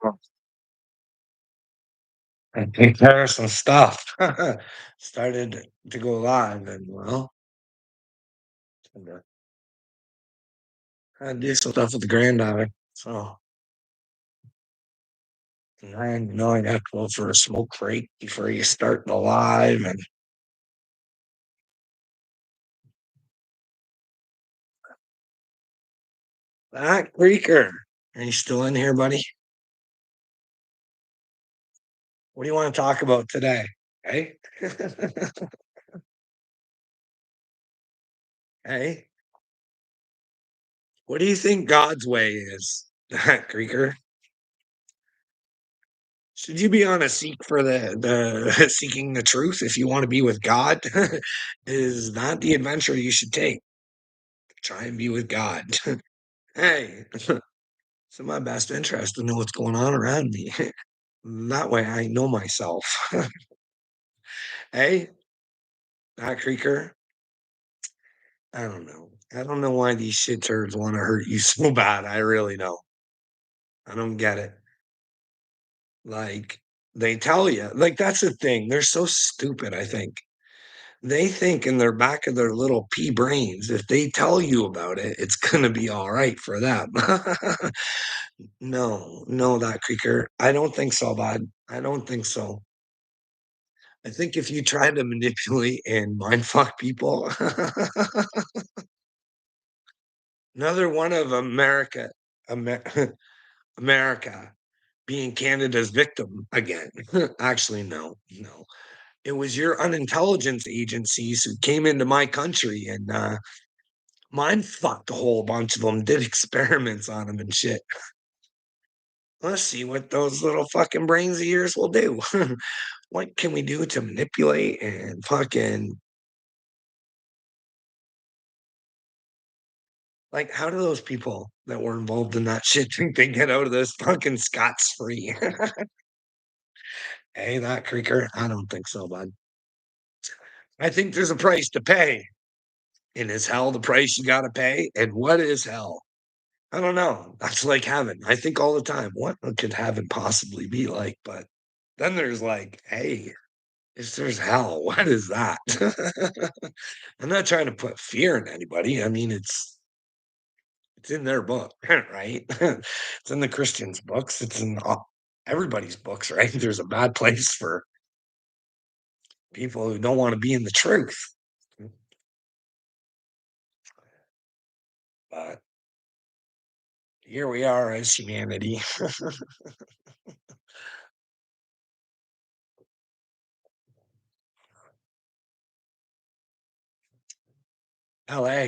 Well, I take care of some stuff. Started to go live and well, and, I do some stuff with the granddaughter. So and I know I'd have to go for a smoke break before you start the live and that creaker. Are you still in here, buddy? What do you want to talk about today? Hey? Hey? What do you think God's way is? Creaker. Should you be on a seek for the seeking the truth if you want to be with God? Is that the adventure you should take? Try and be with God. Hey, it's in my best interest to know what's going on around me. That way I know myself. Hey, that creaker. I don't know. I don't know why these shit turds want to hurt you so bad. I really don't. I don't get it. Like they tell you, like that's the thing. They're so stupid, I think. They think in their back of their little pea brains, if they tell you about it, it's gonna be all right for them. No, no, that creaker. I don't think so, bud. I don't think so. I think if you try to manipulate and mind fuck people, another one of Amer America being Canada's victim again. Actually, no, no. It was your unintelligence agencies who came into my country and mind fucked a whole bunch of them, did experiments on them and shit. Let's see what those little fucking brains of yours will do. What can we do to manipulate and fucking like, how do those people that were involved in that shit think they get out of this fucking scotch free? Hey, that creaker? I don't think so, bud. I think there's a price to pay. And is hell the price you gotta pay? And what is hell? I don't know. That's like heaven. I think all the time, what could heaven possibly be like? But then there's like, hey, if there's hell, what is that? I'm not trying to put fear in anybody. I mean, it's in their book, right? It's in the Christians' books. It's in everybody's books, right? There's a bad place for people who don't want to be in the truth. But here we are as humanity. LA,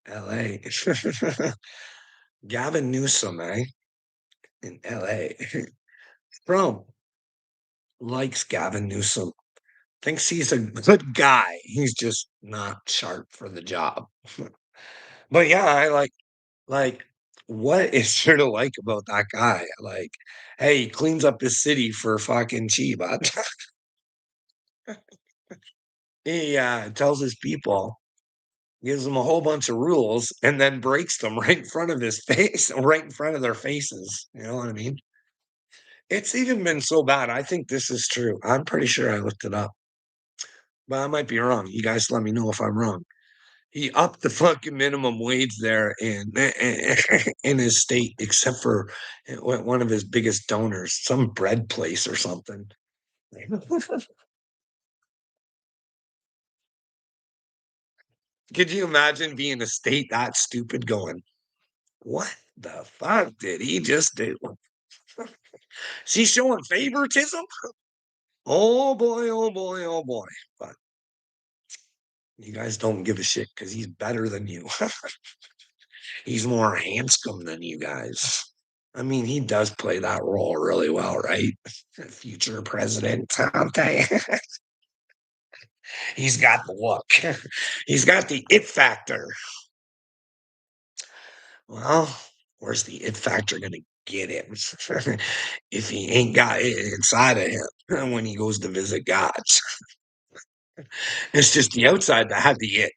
LA. Gavin Newsom, in LA. Trump likes Gavin Newsom, thinks he's a good guy. He's just not sharp for the job. But yeah, like what is there to like about that guy? Like, hey, he cleans up his city for fucking Chiba. He tells his people, gives them a whole bunch of rules, and then breaks them right in front of his face, right in front of their faces. You know what I mean? It's even been so bad. I think this is true. I'm pretty sure I looked it up, but I might be wrong. You guys let me know if I'm wrong. He upped the fucking minimum wage there in his state, except for one of his biggest donors, some bread place or something. Could you imagine being a state that stupid going, what the fuck did he just do? Is he showing favoritism? Oh boy, oh boy, oh boy. But you guys don't give a shit because he's better than you. He's more handsome than you guys. I mean, he does play that role really well, right? Future president, I'll tell you. He's got the look. He's got the it factor. Well, where's the it factor gonna get him if he ain't got it inside of him when he goes to visit God? It's just the outside that had the it,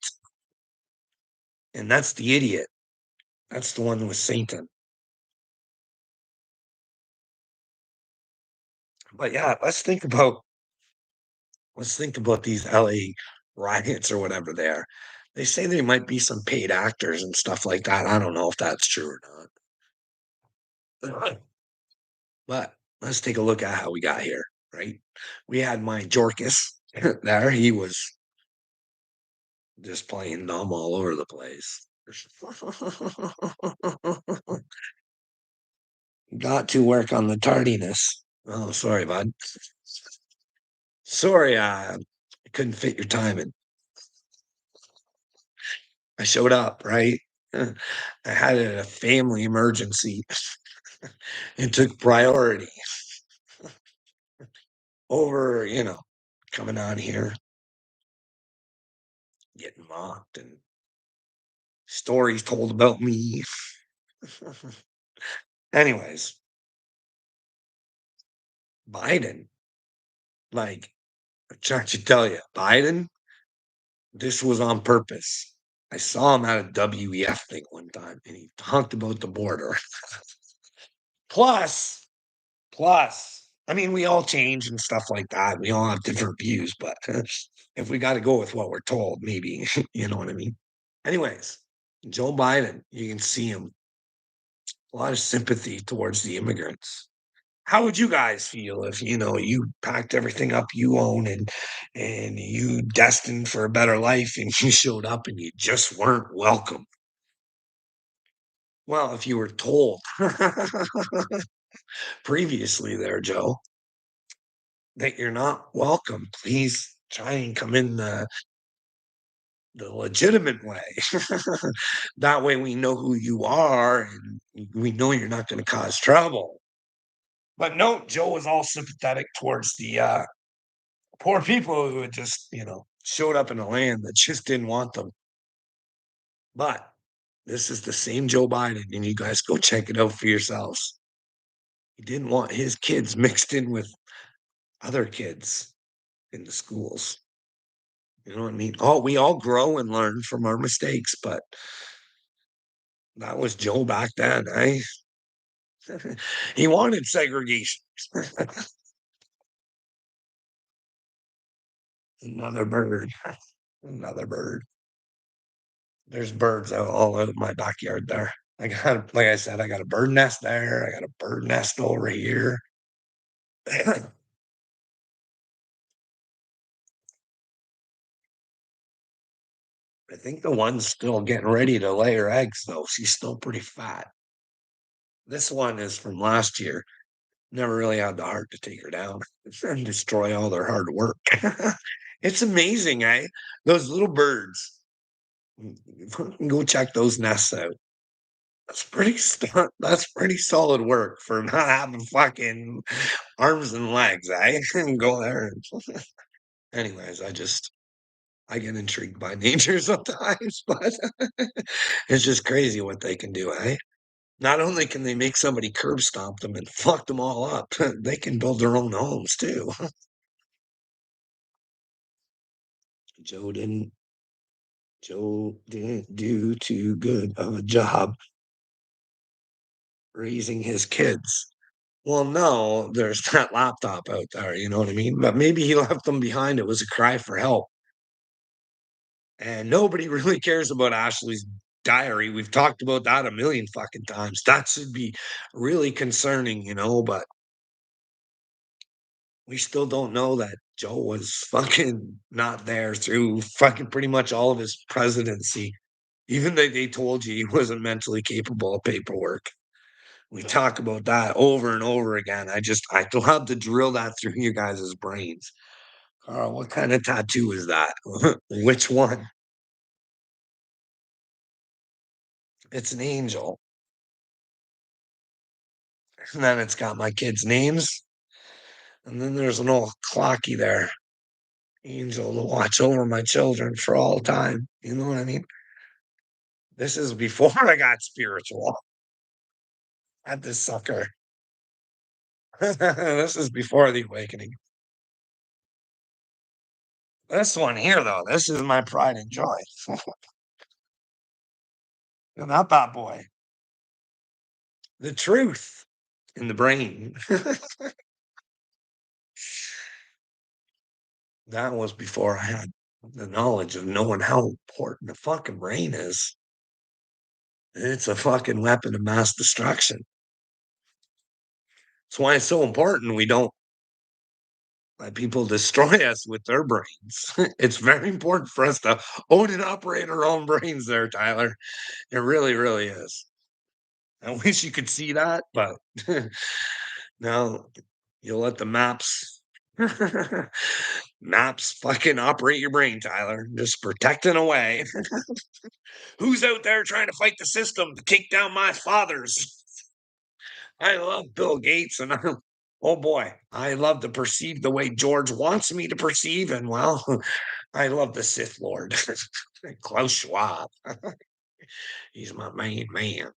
and that's the idiot. That's the one with Satan. But yeah, let's think about these LA riots or whatever they are. They say there might be some paid actors and stuff like that. I don't know if that's true or not. But let's take a look at how we got here, right? We had my Jorkus there. He was just playing dumb all over the place. Got to work on the tardiness. Oh, sorry, bud. Sorry, I couldn't fit your timing. I showed up, right? I had a family emergency. It took priority over, coming on here, getting mocked and stories told about me. Anyways, Biden, like, I'm trying to tell you, Biden, this was on purpose. I saw him at a WEF thing one time and he talked about the border. Plus, I mean, we all change and stuff like that. We all have different views, but if we got to go with what we're told, maybe, you know what I mean? Anyways, Joe Biden, you can see him, a lot of sympathy towards the immigrants. How would you guys feel if, you packed everything up you own and you destined for a better life and you showed up and you just weren't welcome? Well, if you were told previously there, Joe, that you're not welcome, please try and come in the legitimate way. That way we know who you are and we know you're not going to cause trouble. But no, Joe was all sympathetic towards the poor people who had just, showed up in a land that just didn't want them. But this is the same Joe Biden, and you guys go check it out for yourselves. He didn't want his kids mixed in with other kids in the schools. You know what I mean? Oh, we all grow and learn from our mistakes, but that was Joe back then, eh? He wanted segregation. Another bird. Another bird. There's birds all out of my backyard there. Like I said, I got a bird nest there. I got a bird nest over here. I think the one's still getting ready to lay her eggs, though. She's still pretty fat. This one is from last year. Never really had the heart to take her down and destroy all their hard work. It's amazing, eh? Those little birds. Go check those nests out. That's pretty solid work for not having fucking arms and legs, eh? Go there. Anyways, I get intrigued by nature sometimes, but it's just crazy what they can do, eh? Not only can they make somebody curb stomp them and fuck them all up, they can build their own homes too. Joe didn't Joe didn't do too good of a job raising his kids. Well, no, there's that laptop out there, you know what I mean? But maybe he left them behind. It was a cry for help. And nobody really cares about Ashley's diary. We've talked about that a million fucking times. That should be really concerning, but we still don't know that Joe was fucking not there through fucking pretty much all of his presidency. Even though they told you he wasn't mentally capable of paperwork. We talk about that over and over again. I'd love to drill that through you guys' brains. Carl, what kind of tattoo is that? Which one? It's an angel. And then it's got my kids' names. And then there's an old clocky there. Angel to watch over my children for all time. You know what I mean? This is before I got spiritual. At this sucker. This is before the awakening. This one here, though, this is my pride and joy. Not that boy. The truth in the brain. That was before I had the knowledge of knowing how important the fucking brain is. It's a fucking weapon of mass destruction. That's why it's so important we don't let people destroy us with their brains. It's very important for us to own and operate our own brains there, Tyler. It really, really is. I wish you could see that, but no, you'll let the maps maps fucking operate your brain, Tyler. Just protecting away. Who's out there trying to fight the system to take down my fathers? I love Bill Gates and oh boy, I love to perceive the way George wants me to perceive, and well, I love the Sith Lord, Klaus Schwab. He's my main man.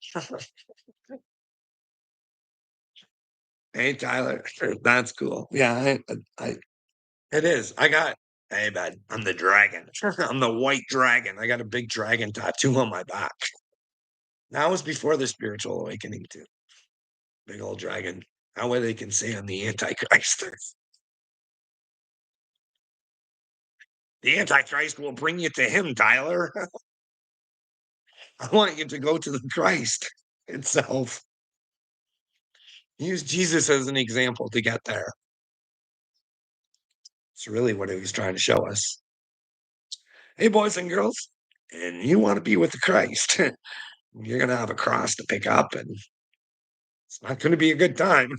Hey, Tyler, that's cool. Yeah, I it is. I got hey, bud, I'm the dragon. I'm the white dragon. I got a big dragon tattoo on my back. That was before the spiritual awakening too. Big old dragon. That way they can say I'm the Antichrist. The Antichrist will bring you to him, Tyler. I want you to go to the Christ itself. Use Jesus as an example to get there. It's really what he was trying to show us. Hey, boys and girls, and you want to be with the Christ. You're going to have a cross to pick up, and it's not going to be a good time.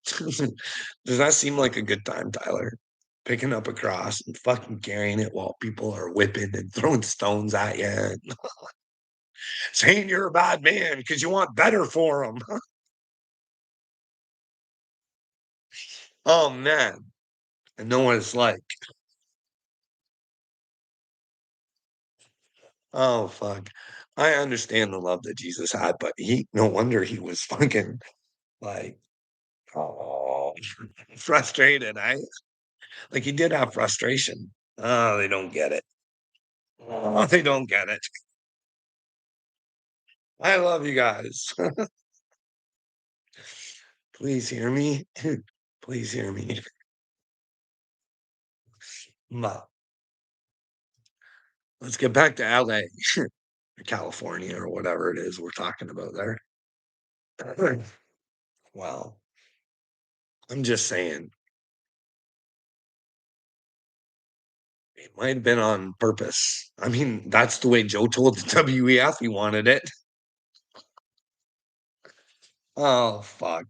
Does that seem like a good time, Tyler? Picking up a cross and fucking carrying it while people are whipping and throwing stones at you and saying you're a bad man because you want better for them. Oh, man. I know what it's like. Oh, fuck. I understand the love that Jesus had, but no wonder he was fucking like, oh, frustrated. Like he did have frustration. Oh, they don't get it. Oh, they don't get it. I love you guys. Please hear me. Please hear me. But let's get back to LA, California, or whatever it is we're talking about there. Well, I'm just saying, it might have been on purpose. I mean, that's the way Joe told the WEF he wanted it. Oh, fuck.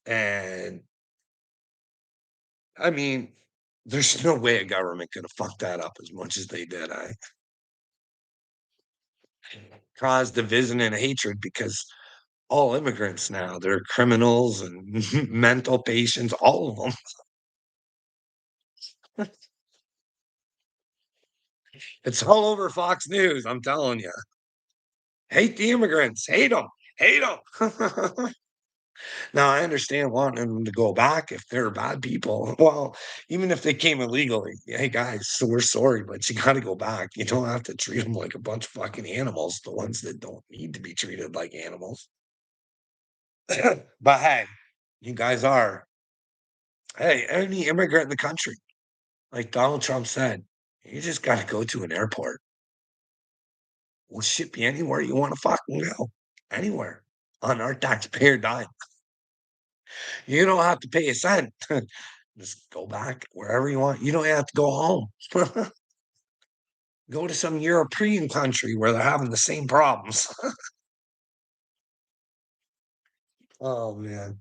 And I mean, there's no way a government could have fucked that up as much as they did. I caused division and hatred because all immigrants now, they're criminals and mental patients, all of them. It's all over Fox News, I'm telling you. Hate the immigrants, hate them, hate them. Now, I understand wanting them to go back if they're bad people. Well, even if they came illegally, hey guys, so we're sorry, but you got to go back. You don't have to treat them like a bunch of fucking animals, the ones that don't need to be treated like animals. But hey, you guys are, hey, any immigrant in the country, like Donald Trump said, you just got to go to an airport. We'll ship you anywhere you want to fucking go, anywhere on our taxpayer dime. You don't have to pay a cent. Just go back wherever you want. You don't have to go home. Go to some European country where they're having the same problems. Oh man.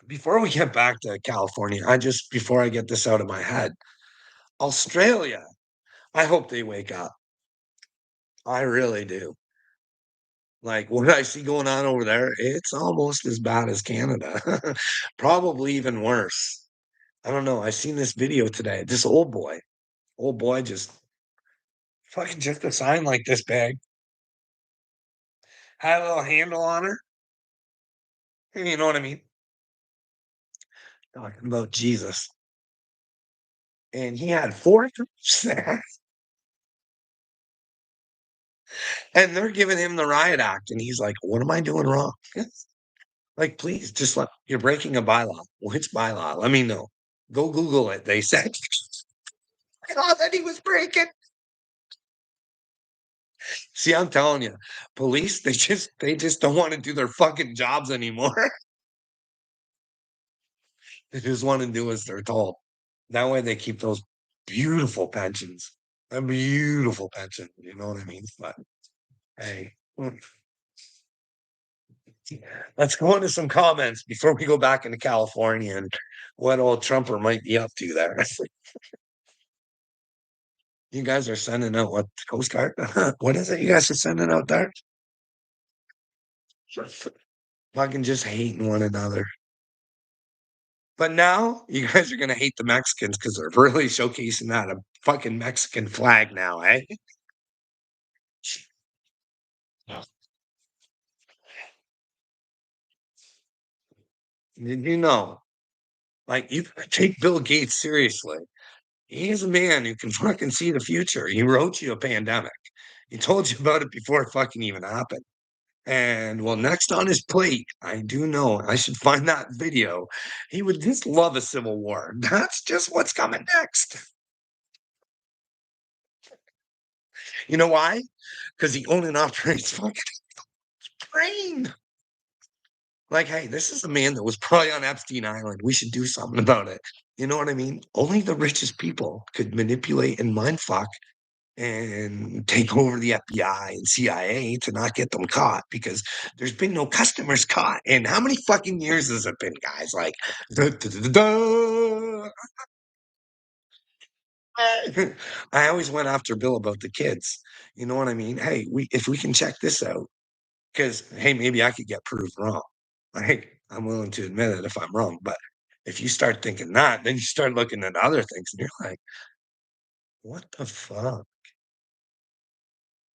Before we get back to California, before I get this out of my head, Australia. I hope they wake up. I really do. Like what I see going on over there, it's almost as bad as Canada. Probably even worse. I don't know. I seen this video today. This old boy just fucking just a sign like this big. Had a little handle on her. You know what I mean? Talking about Jesus. And he had 4 troops there, and they're giving him the riot act, and he's like, "What am I doing wrong?" Like, please, just let you're breaking a bylaw. Which bylaw? Let me know. Go Google it. They said oh, that he was breaking. See, I'm telling you, police, they just don't wanna do their fucking jobs anymore. They just wanna do as they're told. That way they keep those beautiful pensions. A beautiful pension, you know what I mean? But, hey, let's go into some comments before we go back into California and what old Trumper might be up to there. You guys are sending out what, Coast Guard? What is it you guys are sending out there? Fucking just hating one another. But now you guys are gonna hate the Mexicans because 'cause they're really showcasing that a fucking Mexican flag now, eh? Did you know? Like, you take Bill Gates seriously. He is a man who can fucking see the future. He wrote you a pandemic. He told you about it before it fucking even happened. And well, next on his plate, I do know I should find that video. He would just love a civil war. That's just what's coming next. You know why? Because he owns and operates fucking brain. Like, hey, this is a man that was probably on Epstein Island. We should do something about it. You know what I mean? Only the richest people could manipulate and mind fuck and take over the FBI and CIA to not get them caught because there's been no customers caught. And how many fucking years has it been, guys? Like, da, da, da, da, da. I always went after Bill about the kids. You know what I mean? Hey, if we can check this out, because hey, maybe I could get proved wrong. Like, I'm willing to admit it if I'm wrong. But if you start thinking that, then you start looking at other things and you're like, what the fuck?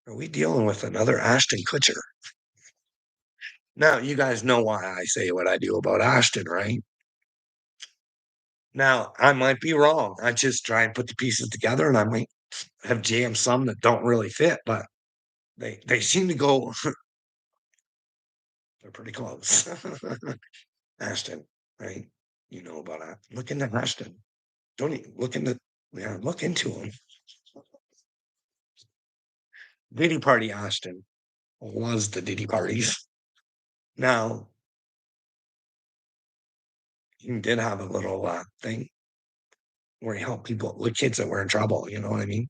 Are we dealing with another Ashton Kutcher? Now, you guys know why I say what I do about Ashton, right? Now, I might be wrong. I just try and put the pieces together and I might have jammed some that don't really fit, but they seem to go they're pretty close. Ashton, right? You know about that. Look into Ashton. Don't look into yeah, look into him. Diddy Party Ashton was the Diddy parties. Now, he did have a little thing where he helped people, the kids that were in trouble. You know what I mean?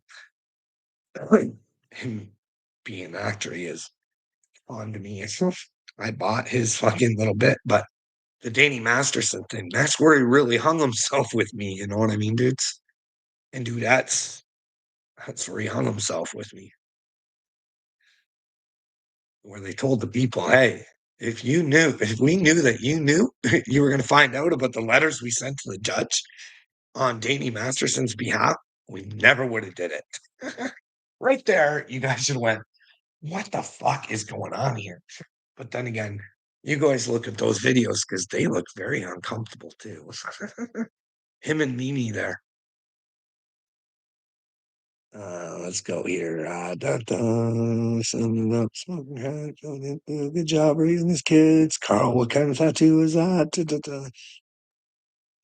Him being an actor, he is on to me. I bought his fucking little bit, but the Danny Masterson thing, that's where he really hung himself with me. You know what I mean, dudes? And dude, that's where he hung himself with me. Where they told the people, hey, if we knew that you knew, you were going to find out about the letters we sent to the judge on Danny Masterson's behalf, we never would have did it. Right there, you guys should have went, what the fuck is going on here? But then again, you guys look at those videos because they look very uncomfortable too. Him and Mimi there. Let's go here. Summing up, smoking crack, good job raising his kids. Carl, what kind of tattoo is that?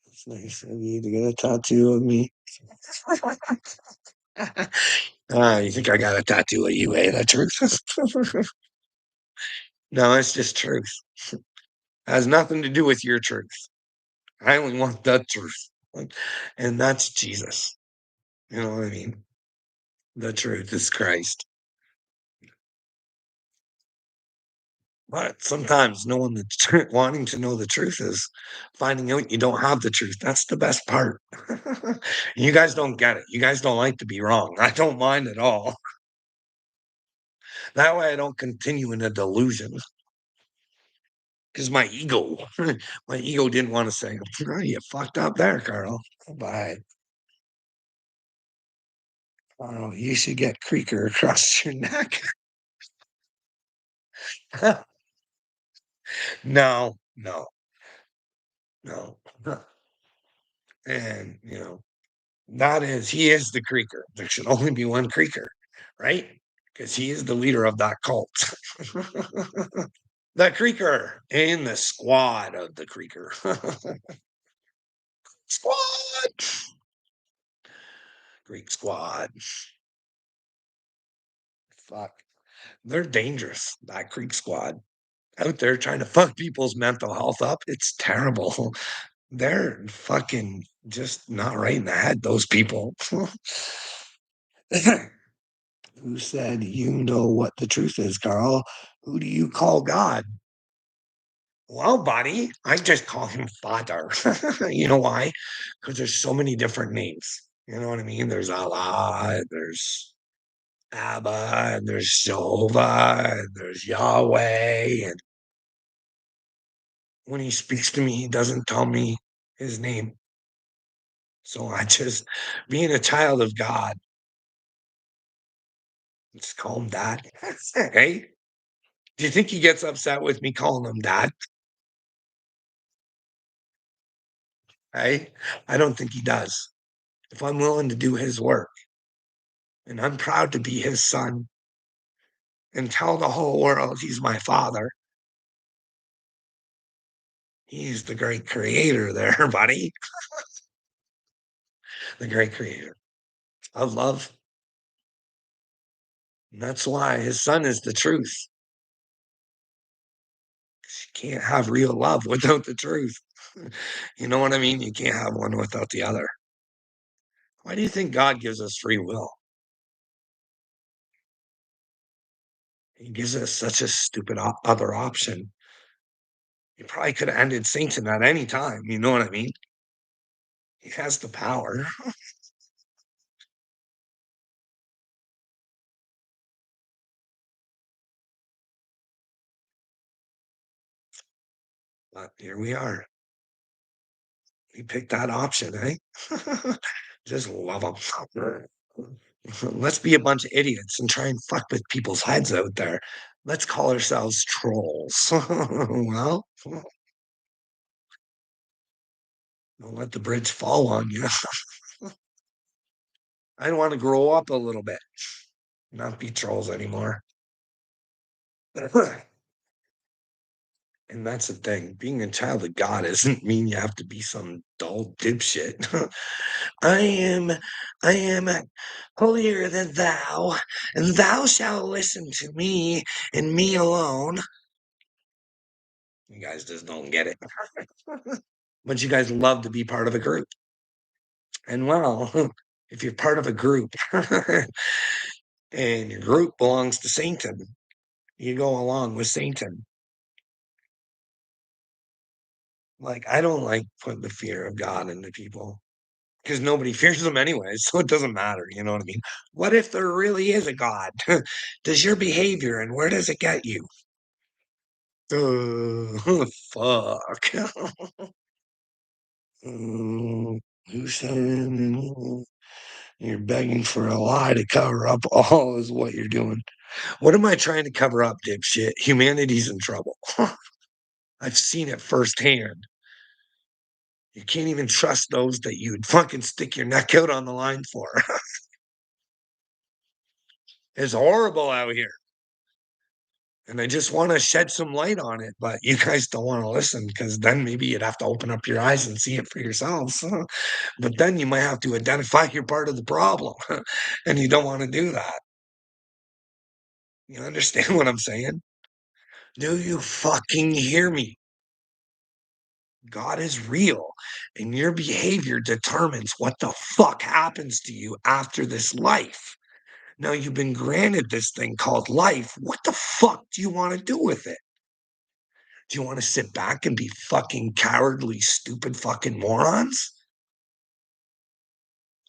It's nice of you to get a tattoo of me. You think I got a tattoo of you, eh? That truth? No, it's just truth. Has nothing to do with your truth. I only want the truth. And that's Jesus. You know what I mean? The truth is Christ. But sometimes knowing the wanting to know the truth is finding out you don't have the truth. That's the best part. You guys don't get it. You guys don't like to be wrong. I don't mind at all. That way I don't continue in a delusion. Because my ego didn't want to say, oh, you fucked up there, Carl. But oh, you should get Creaker across your neck. No, no, no. And he is the Creaker. There should only be one Creaker, right? Because he is the leader of that cult. The Creeker in the squad of the Creeker. Squad! Greek squad. Fuck. They're dangerous, that Creek squad. Out there trying to fuck people's mental health up. It's terrible. They're fucking just not right in the head, those people. Who said you know what the truth is, Carl? Who do you call God? Well, buddy, I just call him Father. You know why? Because there's so many different names. You know what I mean? There's Allah, and there's Abba, and there's Jehovah, and there's Yahweh. And when he speaks to me, he doesn't tell me his name. So I just, being a child of God, just call him dad. Hey, do you think he gets upset with me calling him dad? Hey, I don't think he does. If I'm willing to do his work and I'm proud to be his son and tell the whole world he's my father, he's the great creator there, buddy. The great creator of love. And that's why his son is the truth. You can't have real love without the truth. You know what I mean? You can't have one without the other. Why do you think God gives us free will? He gives us such a stupid other option. He probably could have ended Satan at any time. You know what I mean? He has the power. But here we are. We picked that option, eh? Just love them. Let's be a bunch of idiots and try and fuck with people's heads out there. Let's call ourselves trolls. Well, don't let the bridge fall on you. I want to grow up a little bit, not be trolls anymore. And that's the thing. Being a child of God doesn't mean you have to be some dull dipshit. I am, I am holier than thou, and thou shalt listen to me and me alone. You guys just don't get it. But you guys love to be part of a group. And well, if you're part of a group and your group belongs to Satan, you go along with Satan. Like, I don't like putting the fear of God into people because nobody fears them anyways, so it doesn't matter. You know what I mean? What if there really is a God? Does your behavior and where does it get you? Fuck. Who said you're begging for a lie to cover up all is what you're doing? What am I trying to cover up, dipshit? Humanity's in trouble. I've seen it firsthand. You can't even trust those that you'd fucking stick your neck out on the line for. It's horrible out here. And I just want to shed some light on it, but you guys don't want to listen because then maybe you'd have to open up your eyes and see it for yourselves. But then you might have to identify you're part of the problem, and you don't want to do that. You understand what I'm saying? Do you fucking hear me? God is real, and your behavior determines what the fuck happens to you after this life. Now you've been granted this thing called life. What the fuck do you want to do with it? Do you want to sit back and be fucking cowardly, stupid fucking morons?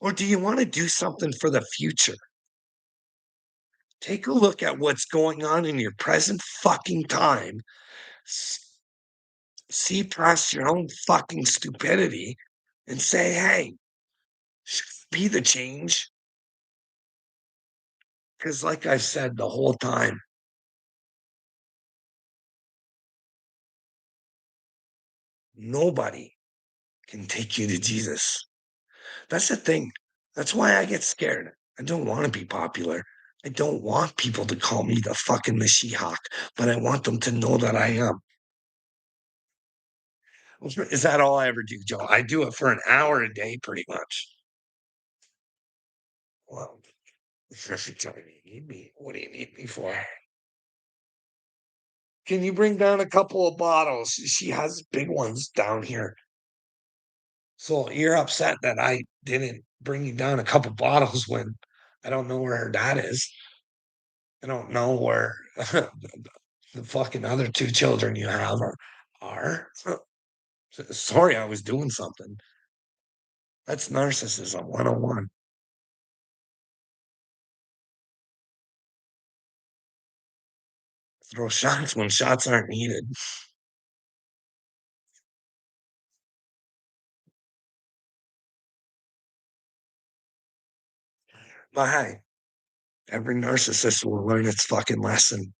Or do you want to do something for the future? Take a look at what's going on in your present fucking time. See past your own fucking stupidity and say, hey, be the change. Because, like I said the whole time, nobody can take you to Jesus. That's the thing. That's why I get scared. I don't want to be popular. I don't want people to call me the fucking Mashiach, but I want them to know that I am. Is that all I ever do, Joe? I do it for an hour a day, pretty much. Well, every time you need me, what do you need me for? Can you bring down a couple of bottles? She has big ones down here. So you're upset that I didn't bring you down a couple bottles when I don't know where her dad is. I don't know where the fucking other two children you have are. Sorry, I was doing something. That's narcissism 101. Throw shots when shots aren't needed. But hey, every narcissist will learn its fucking lesson.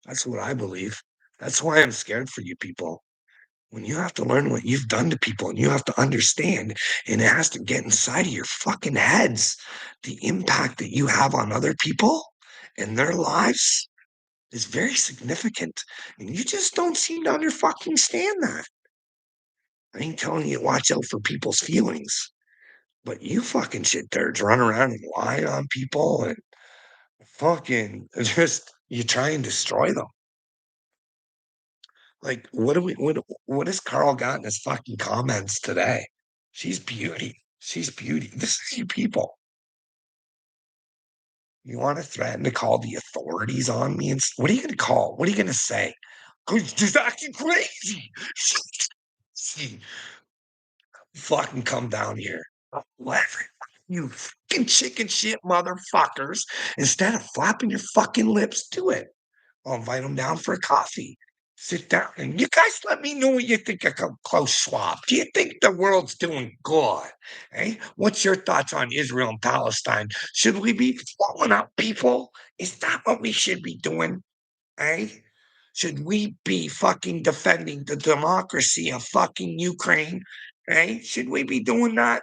That's what I believe. That's why I'm scared for you people. When you have to learn what you've done to people and you have to understand, and it has to get inside of your fucking heads, the impact that you have on other people and their lives is very significant. And you just don't seem to under fucking stand that. I ain't telling you watch out for people's feelings, but you fucking shit dirts run around and lie on people and fucking just you try and destroy them. Like, what has Carl got in his fucking comments today? She's beauty. She's beauty. This is you people. You want to threaten to call the authorities on me? And what are you going to call? What are you going to say? She's acting crazy. See, fucking come down here. Let you fucking chicken shit motherfuckers. Instead of flapping your fucking lips, do it. I'll invite them down for a coffee. Sit down and you guys let me know what you think of Klaus Schwab. Do you think the world's doing good? Eh? What's your thoughts on Israel and Palestine? Should we be blowing up people? Is that what we should be doing? Eh? Should we be fucking defending the democracy of fucking Ukraine? Eh? Should we be doing that?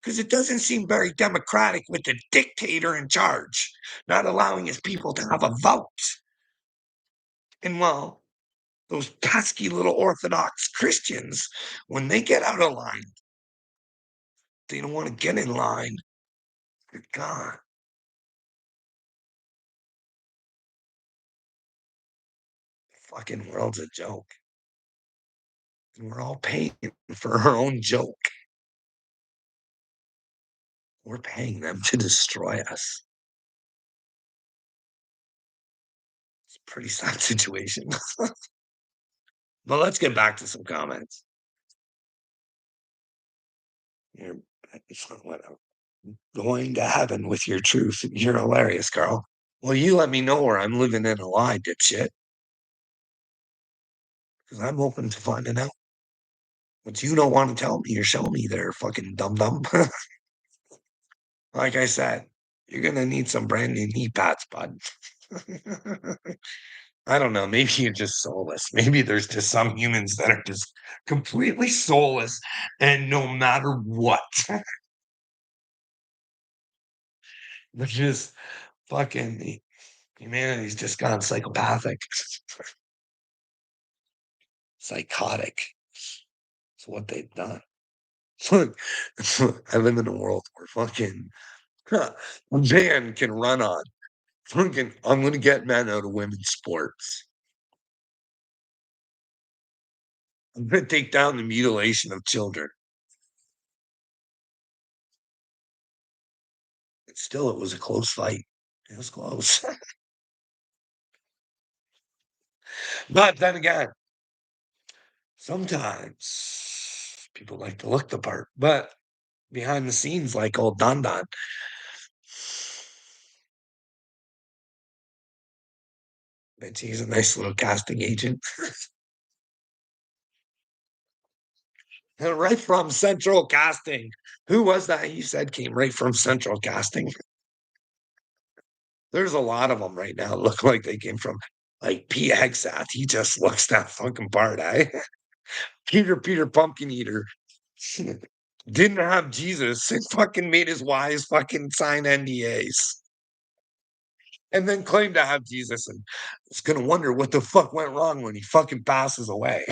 Because it doesn't seem very democratic with the dictator in charge, not allowing his people to have a vote. And well, those pesky little Orthodox Christians, when they get out of line, they don't want to get in line. Good God. The fucking world's a joke. And we're all paying for our own joke. We're paying them to destroy us. It's a pretty sad situation. But let's get back to some comments. You're whatever. Going to heaven with your truth. You're hilarious, Carl. Well, you let me know where I'm living in a lie, dipshit. Because I'm open to finding out. But you don't want to tell me or show me there, fucking dum dum. Like I said, you're gonna need some brand new knee pads, bud. I don't know. Maybe you're just soulless. Maybe there's just some humans that are just completely soulless, and no matter what, they're just fucking humanity's just gone psychopathic, psychotic. It's what they've done. Look, I live in a world where fucking a man can run on. Fucking, I'm gonna get men out of women's sports. I'm gonna take down the mutilation of children. But still, it was a close fight. It was close. But then again, sometimes people like to look the part, but behind the scenes, like old Don Don, bet he's a nice little casting agent. Right from Central Casting. Who was that you said came right from Central Casting? There's a lot of them right now. Look like they came from like PXAT. He just looks that fucking part, eh? Peter Pumpkin Eater. didn't have Jesus and fucking made his wives fucking sign NDAs and then claimed to have Jesus and is gonna wonder what the fuck went wrong when he fucking passes away.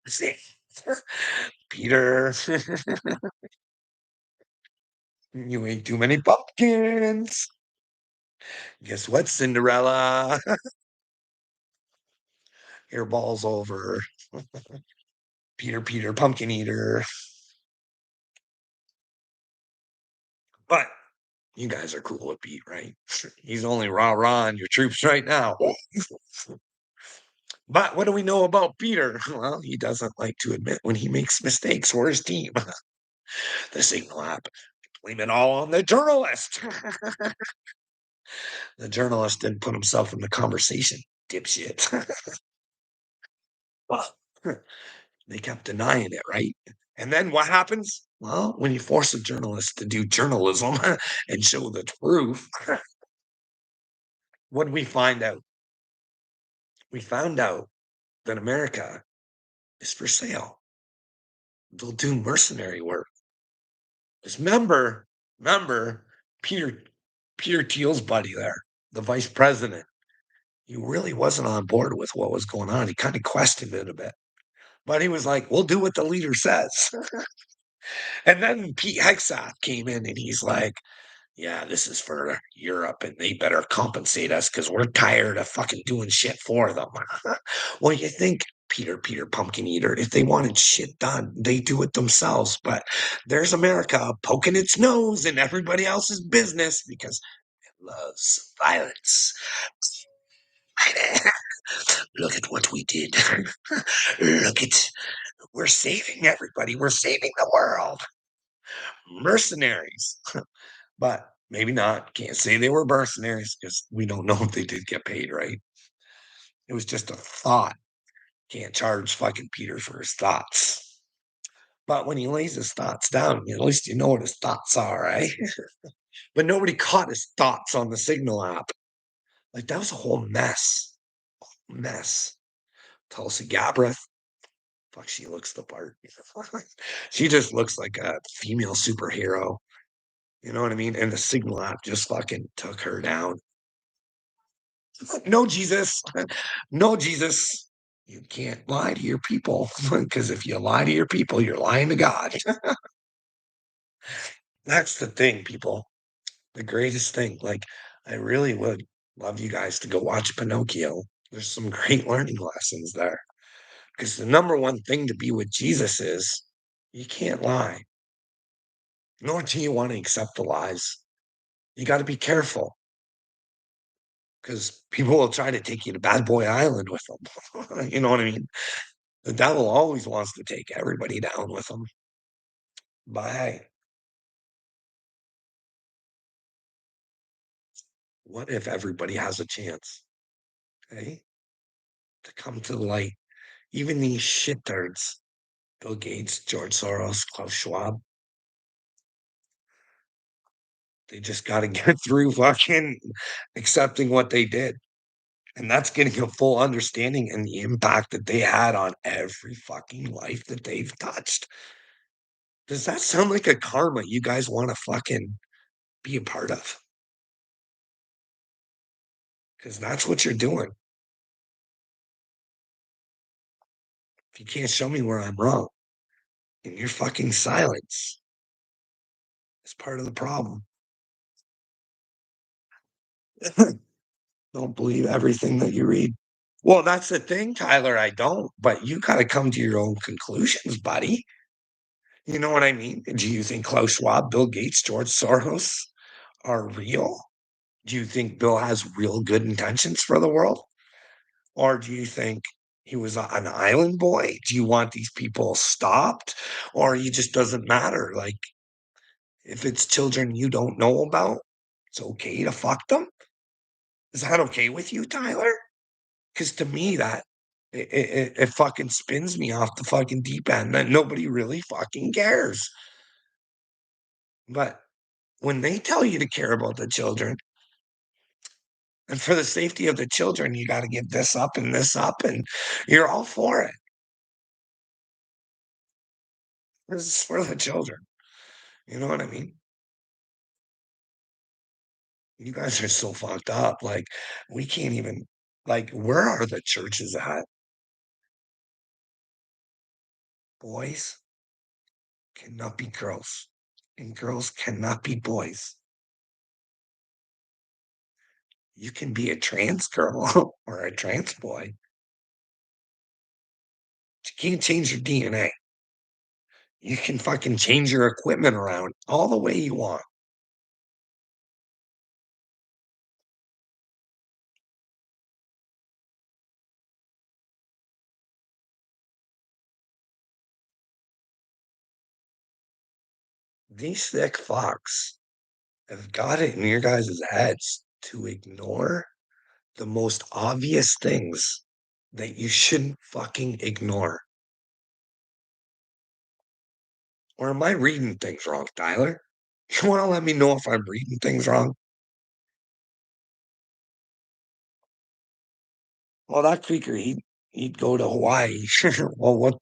See? Peter, you ate too many pumpkins. Guess what, Cinderella? Your ball's over. Peter, Peter, pumpkin eater. But you guys are cool with Pete, right? He's only rah-rah on your troops right now. But what do we know about Peter? Well, he doesn't like to admit when he makes mistakes for his team. The Signal app. Blame it all on the journalist. The journalist didn't put himself in the conversation, dipshit. Well, they kept denying it, right? And then what happens? Well, when you force a journalist to do journalism and show the truth, what did we find out? We found out that America is for sale. They'll do mercenary work. Just remember Peter Peter Thiel's buddy there, the vice president. He really wasn't on board with what was going on. He kind of questioned it a bit. But he was like, we'll do what the leader says. And then Pete Hegseth came in and he's like, yeah, this is for Europe and they better compensate us because we're tired of fucking doing shit for them. Well, you think, Peter Pumpkin Eater, if they wanted shit done, they do it themselves. But there's America poking its nose in everybody else's business because it loves violence. Look at what we did. Look at, we're saving everybody. We're saving the world. Mercenaries. But maybe not. Can't say they were mercenaries because we don't know if they did get paid, right? It was just a thought. Can't charge fucking Peter for his thoughts. But when he lays his thoughts down, at least you know what his thoughts are, right? But nobody caught his thoughts on the Signal app. Like that was a whole mess. Mess. Tulsi Gabbard. Fuck, she looks the part. She just looks like a female superhero. You know what I mean? And the Signal app just fucking took her down. No, Jesus. No, Jesus. You can't lie to your people because if you lie to your people, you're lying to God. That's the thing, people. The greatest thing. Like, I really would love you guys to go watch Pinocchio. There's some great learning lessons there. Because the number one thing to be with Jesus is you can't lie, nor do you want to accept the lies. You got to be careful because people will try to take you to Bad Boy Island with them. You know what I mean? The devil always wants to take everybody down with him. But hey, what if everybody has a chance, hey, to come to the light? Even these shittards, Bill Gates, George Soros, Klaus Schwab, they just got to get through fucking accepting what they did. And that's getting a full understanding and the impact that they had on every fucking life that they've touched. Does that sound like a karma you guys want to fucking be a part of? Because that's what you're doing. If you can't show me where I'm wrong, and your fucking silence is part of the problem. Don't believe everything that you read. Well, that's the thing, Tyler. I don't, but you got to come to your own conclusions, buddy. You know what I mean? Do you think Klaus Schwab, Bill Gates, George Soros are real? Do you think Bill has real good intentions for the world? Or do you think he was an island boy? Do you want these people stopped? Or he just doesn't matter? Like, if it's children you don't know about, it's okay to fuck them? Is that okay with you, Tyler? Because to me, that it fucking spins me off the fucking deep end that nobody really fucking cares. But when they tell you to care about the children, and for the safety of the children, you got to give this up, and you're all for it. This is for the children. You know what I mean? You guys are so fucked up. Like, we can't even like, where are the churches at? Boys cannot be girls, and girls cannot be boys. You can be a trans girl or a trans boy. You can't change your DNA. You can fucking change your equipment around all the way you want. These thick fucks have got it in your guys' heads to ignore the most obvious things that you shouldn't fucking ignore. Or am I reading things wrong, Tyler? You want to let me know if I'm reading things wrong? Well, that creaker, he'd go to Hawaii. Well,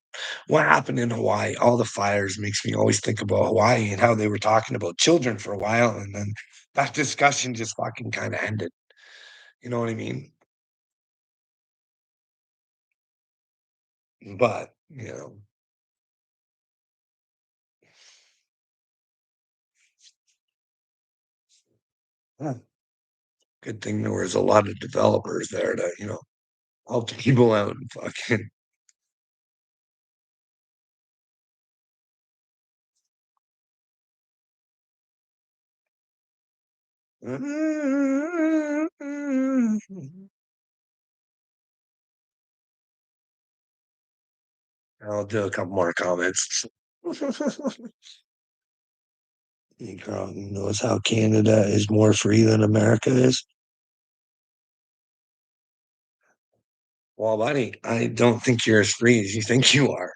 what happened in Hawaii? All the fires makes me always think about Hawaii and how they were talking about children for a while, and then that discussion just fucking kind of ended. You know what I mean? But huh, good thing there was a lot of developers there to help people out and fucking. I'll do a couple more comments. Hey, girl knows how Canada is more free than America is. Well, buddy, I don't think you're as free as you think you are.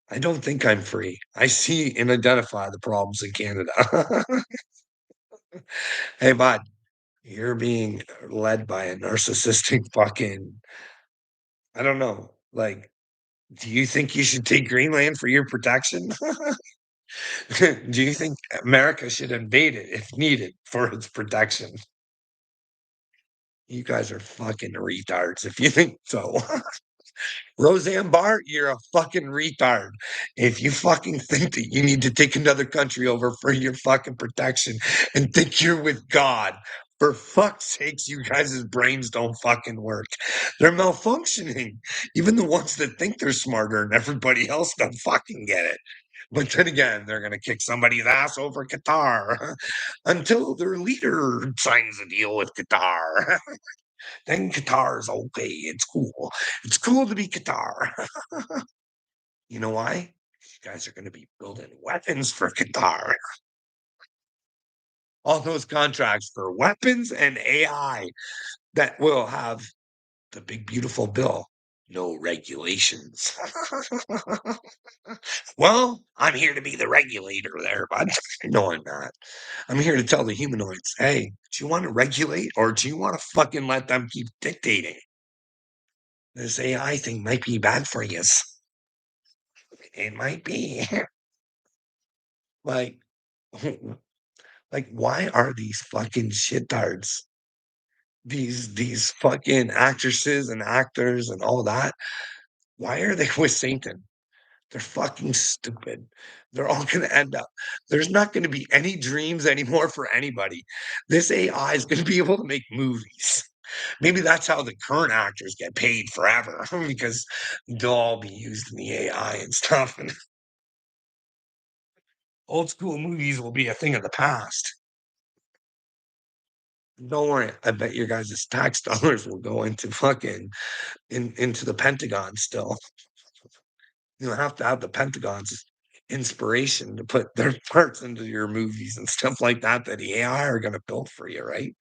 I don't think I'm free. I see and identify the problems in Canada. Hey, bud, you're being led by a narcissistic fucking, I don't know. Like, do you think you should take Greenland for your protection? Do you think America should invade it if needed for its protection? You guys are fucking retards if you think so. Roseanne Barr, you're a fucking retard. If you fucking think that you need to take another country over for your fucking protection and think you're with God, for fuck's sakes, you guys' brains don't fucking work. They're malfunctioning. Even the ones that think they're smarter than everybody else don't fucking get it. But then again, they're going to kick somebody's ass over Qatar until their leader signs a deal with Qatar. Then Qatar's okay. It's cool. It's cool to be Qatar. You know why? You guys are going to be building weapons for Qatar. All those contracts for weapons and AI that will have the big, beautiful bill. No regulations. Well, I'm here to be the regulator there, bud. No, I'm not. I'm here to tell the humanoids, hey, do you want to regulate or do you want to fucking let them keep dictating? This AI thing might be bad for you. It might be. Like, like, why are these fucking shitards, these fucking actresses and actors and all that, why are they with Satan? They're fucking stupid. They're all gonna end up. There's not gonna be any dreams anymore for anybody. This AI is gonna be able to make movies. Maybe that's how the current actors get paid forever because they'll all be used in the AI and stuff. And old school movies will be a thing of the past. Don't worry. I bet your guys' tax dollars will go into fucking into the Pentagon still. You'll have to have the Pentagon's inspiration to put their parts into your movies and stuff like that that the AI are gonna build for you, right?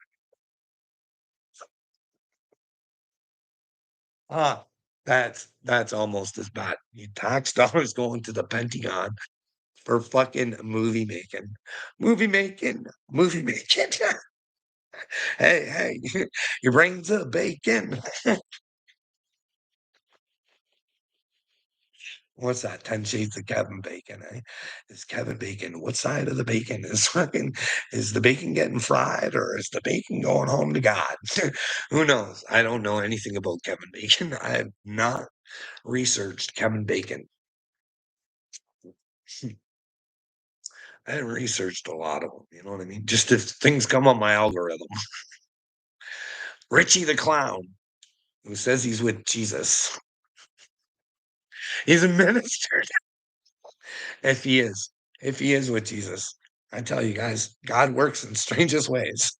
Ah, that's almost as bad. Your tax dollars going to the Pentagon for fucking movie making. Movie making, movie making. Hey, hey, your brain's a bacon. What's that? 10 Shades of Kevin Bacon, eh? Is Kevin Bacon what side of the bacon is the bacon getting fried or is the bacon going home to God? Who knows? I don't know anything about Kevin Bacon. I have not researched Kevin Bacon. I haven't researched a lot of them, you know what I mean? Just if things come on my algorithm. Richie the Clown, who says he's with Jesus. He's a minister. If he is with Jesus, I tell you guys, God works in strangest ways.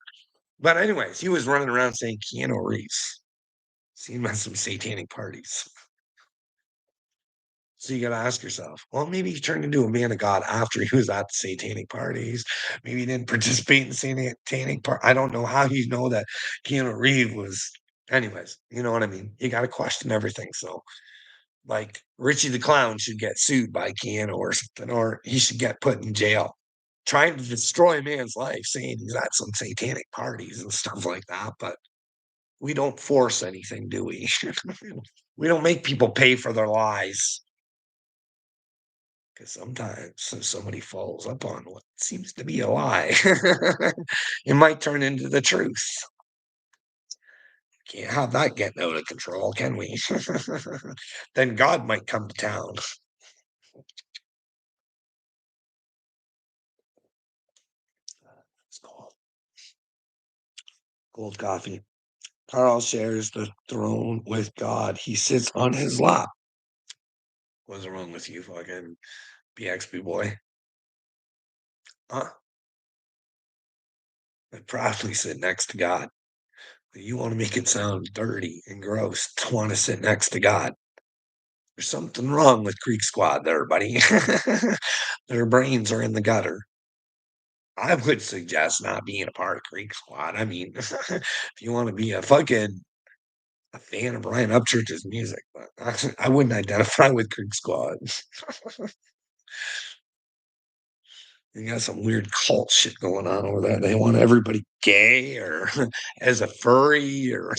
But anyways, he was running around saying Keanu Reeves seen him at some satanic parties. So you got to ask yourself, well, maybe he turned into a man of God after he was at the satanic parties. Maybe he didn't participate in the satanic part. I don't know how you know that Keanu Reeves was. Anyways, you know what I mean. You got to question everything. So, like Richie the Clown should get sued by Keanu or something, or he should get put in jail. Trying to destroy a man's life, saying he's at some satanic parties and stuff like that. But we don't force anything, do we? We don't make people pay for their lies. Because sometimes if somebody follows up on what seems to be a lie, it might turn into the truth. Can't have that getting out of control, can we? Then God might come to town. It's cold coffee. Carl shares the throne with God. He sits on his lap. What's wrong with you, fucking BXB boy? Huh? I proudly sit next to God. You want to make it sound dirty and gross to want to sit next to God. There's something wrong with Creek Squad there, buddy. Their brains are in the gutter. I would suggest not being a part of Creek Squad. I mean, if you want to be a fan of Brian Upchurch's music, but I wouldn't identify with Creek Squad. You got some weird cult shit going on over there. They want everybody gay or as a furry or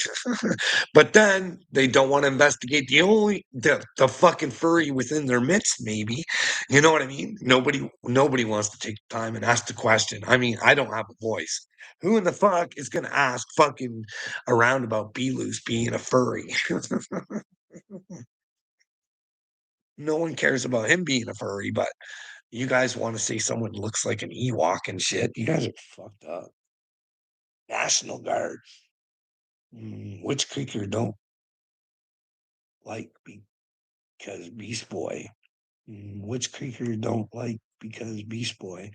but then they don't want to investigate the fucking furry within their midst, maybe. You know what I mean? Nobody wants to take time and ask the question. I mean, I don't have a voice. Who in the fuck is gonna ask fucking around about Beloose being a furry? No one cares about him being a furry, but you guys want to say someone looks like an Ewok and shit. You guys are fucked up. National Guard. Which creature don't like because Beast Boy? Which creature don't like because Beast Boy?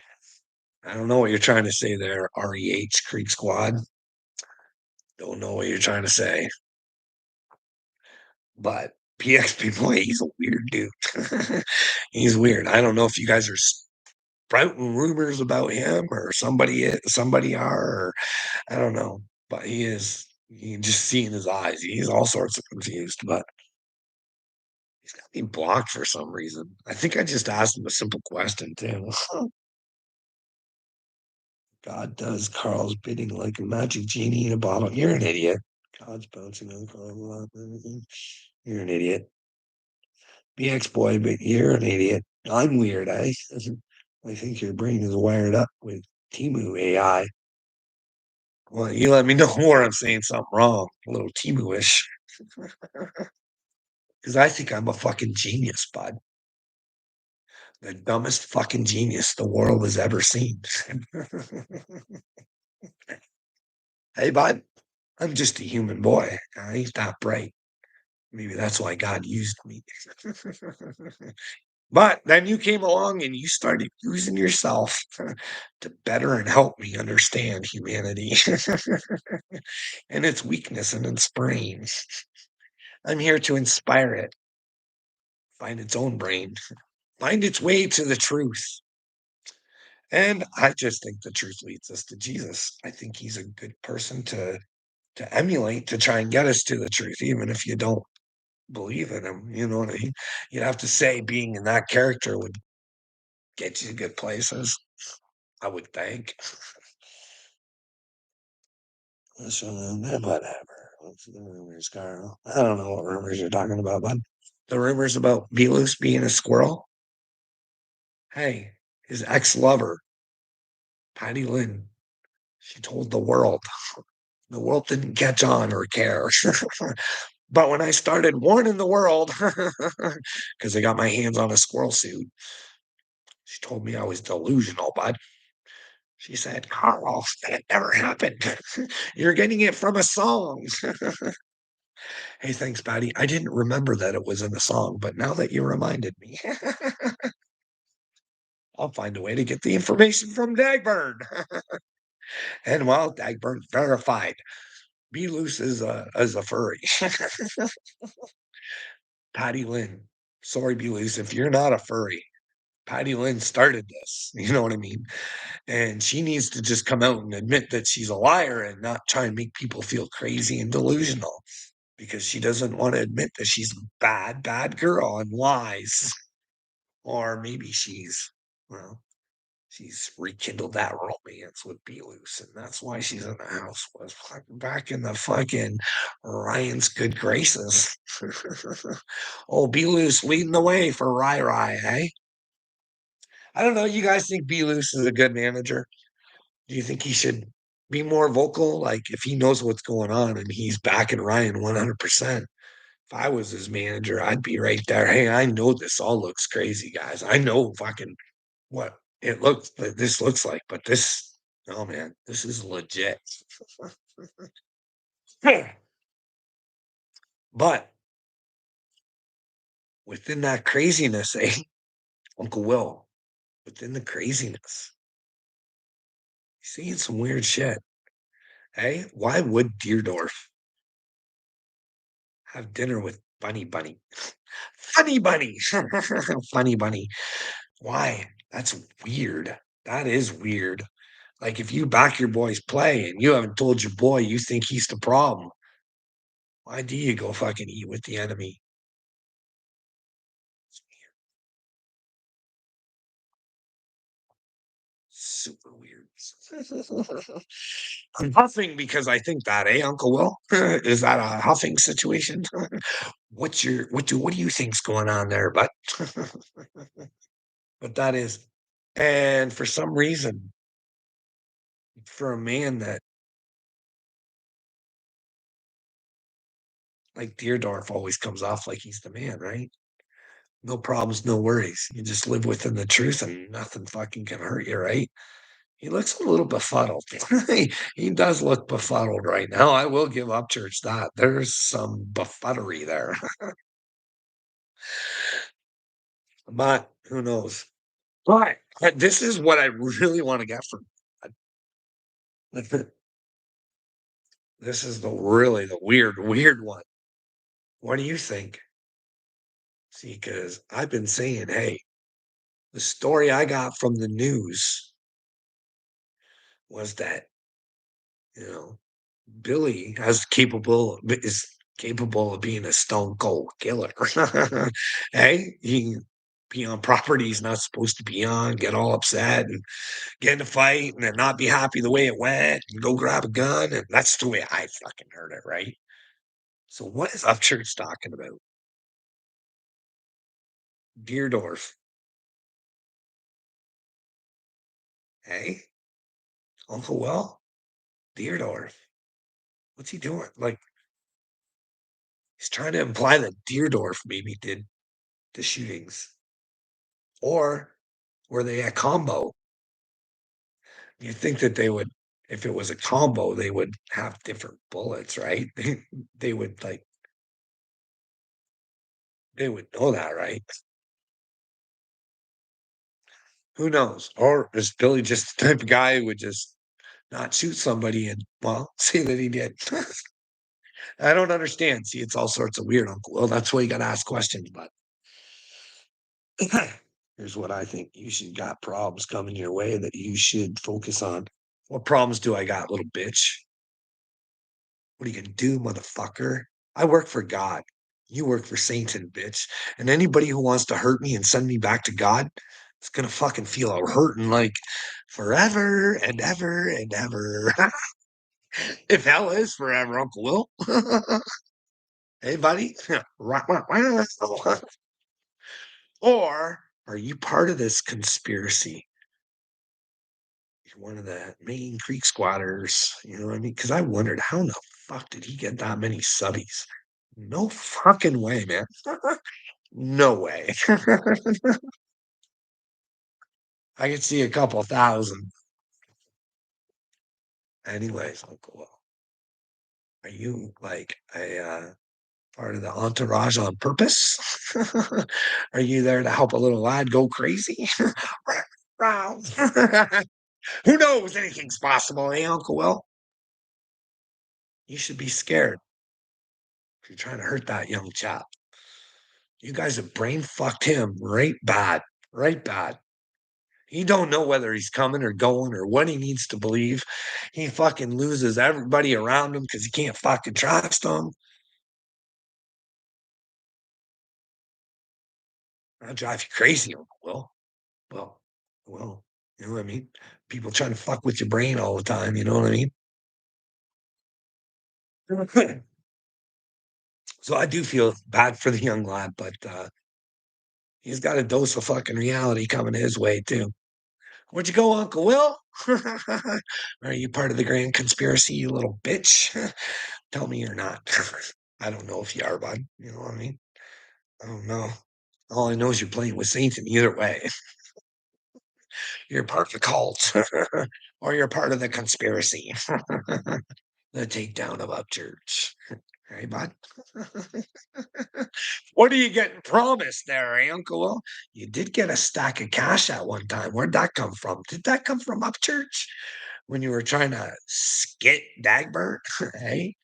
I don't know what you're trying to say there, REH Creek Squad. Don't know what you're trying to say. But PXP Boy, he's a weird dude. He's weird. I don't know if you guys are sprouting rumors about him or somebody are, or I don't know. But he is. You can just see in his eyes. He's all sorts of confused, but he's got me blocked for some reason. I think I just asked him a simple question too. God does Carl's bidding like a magic genie in a bottle. You're an idiot. God's bouncing on Carl. You're an idiot. BX boy, but you're an idiot. I'm weird, eh? I think your brain is wired up with Timu AI. Well, you let me know more. I'm saying something wrong. A little Timu-ish. Because I think I'm a fucking genius, bud. The dumbest fucking genius the world has ever seen. Hey, bud, I'm just a human boy. I ain't that bright. Maybe that's why God used me. But then you came along and you started using yourself to better and help me understand humanity and its weakness and its brain. I'm here to inspire it, find its own brain, find its way to the truth. And I just think the truth leads us to Jesus. I think he's a good person to emulate to try and get us to the truth, even if you don't believe in him. You know what I mean? You'd have to say being in that character would get you to good places, I would think. So, whatever. What's the rumors, Carl? I don't know what rumors you're talking about, bud. the rumors about Belu's being a squirrel? Hey, his ex-lover, Patty Lynn, she told the world. The world didn't catch on or care. But when I started warning the world, because I got my hands on a squirrel suit, she told me I was delusional, bud. She said, Carl, that never happened. You're getting it from a song. Hey, thanks, Patty. I didn't remember that it was in a song, but now that you reminded me, I'll find a way to get the information from Dagburn. And well, Dagburn verified. Be loose as a furry. Patty Lynn. Sorry, Be loose. If you're not a furry, Patty Lynn started this. You know what I mean? And she needs to just come out and admit that she's a liar and not try and make people feel crazy and delusional because she doesn't want to admit that she's a bad, bad girl and lies. Or maybe well, she's rekindled that romance with Belu's, and that's why she's in the house with back in the fucking Ryan's good graces. Oh, Belu's leading the way for Rai, eh? I don't know. You guys think Belu's is a good manager? Do you think he should be more vocal? Like if he knows what's going on and he's backing Ryan 100%. If I was his manager, I'd be right there. Hey, I know this all looks crazy, guys. I know fucking what this looks like, but oh man, this is legit. But within that craziness, Uncle Will, within the craziness, he's seeing some weird shit. Hey, why would Deerdorf have dinner with Bunny Bunny? Funny Bunny. Funny Bunny. Why? That's weird. That is weird. Like if you back your boy's play and you haven't told your boy you think he's the problem, why do you go fucking eat with the enemy? Super weird. I'm huffing because I think that, Uncle Will? Is that a huffing situation? What do you think's going on there, but but that is, and for some reason, for a man that like Deerdorf always comes off like he's the man, right? No problems, no worries. You just live within the truth and nothing fucking can hurt you, right? He looks a little befuddled. He does look befuddled right now. I will give Upchurch that. There's some befuddlery there. But who knows? But this is what I really want to get from this is the weird one. What do you think? See, because I've been saying, hey, the story I got from the news was that, you know, Billy is capable of being a stone cold killer. Hey, he can be on property he's not supposed to be on, get all upset and get in a fight and then not be happy the way it went and go grab a gun. And that's the way I fucking heard it, right? So what is Upchurch talking about? Deerdorf. Hey, Uncle Will, Deerdorf. What's he doing? Like he's trying to imply that Deerdorf maybe did the shootings. Or were they a combo? You think that they would, if it was a combo, they would have different bullets, right? They would like they would know that, right? Who knows? Or is Billy just the type of guy who would just not shoot somebody and well, say that he did? I don't understand. See, it's all sorts of weird, Uncle Will. That's why you gotta ask questions, but here's what I think. You should got problems coming your way that you should focus on. What problems do I got, little bitch? What are you gonna do, motherfucker? I work for God. You work for Satan, bitch. And anybody who wants to hurt me and send me back to God, it's gonna fucking feel a hurting like forever and ever and ever. If hell is forever, Uncle Will. Hey, buddy. Or are you part of this conspiracy? You're one of the main Creek squatters. You know what I mean? Because I wondered how in the fuck did he get that many subbies? No fucking way, man. No way. I could see a couple thousand. Anyways, Uncle Will, are you like a part of the entourage on purpose? Are you there to help a little lad go crazy? Who knows? Anything's possible, eh, Uncle Will? You should be scared if you're trying to hurt that young chap. You guys have brain fucked him right bad, right bad. He don't know whether he's coming or going or what he needs to believe. He fucking loses everybody around him because he can't fucking trust them. That'll drive you crazy, Uncle Will. Well, well, you know what I mean? People trying to fuck with your brain all the time, you know what I mean? So I do feel bad for the young lad, but he's got a dose of fucking reality coming his way too. Where'd you go, Uncle Will? Are you part of the grand conspiracy, you little bitch? Tell me you're not. I don't know if you are, bud. You know what I mean? I don't know. All I know is you're playing with Satan either way. You're part of the cult or you're part of the conspiracy. The takedown of Upchurch. Hey, bud. What are you getting promised there, eh, Uncle Will? You did get a stack of cash at one time. Where'd that come from? Did that come from Upchurch when you were trying to skit Dagbert? Hey,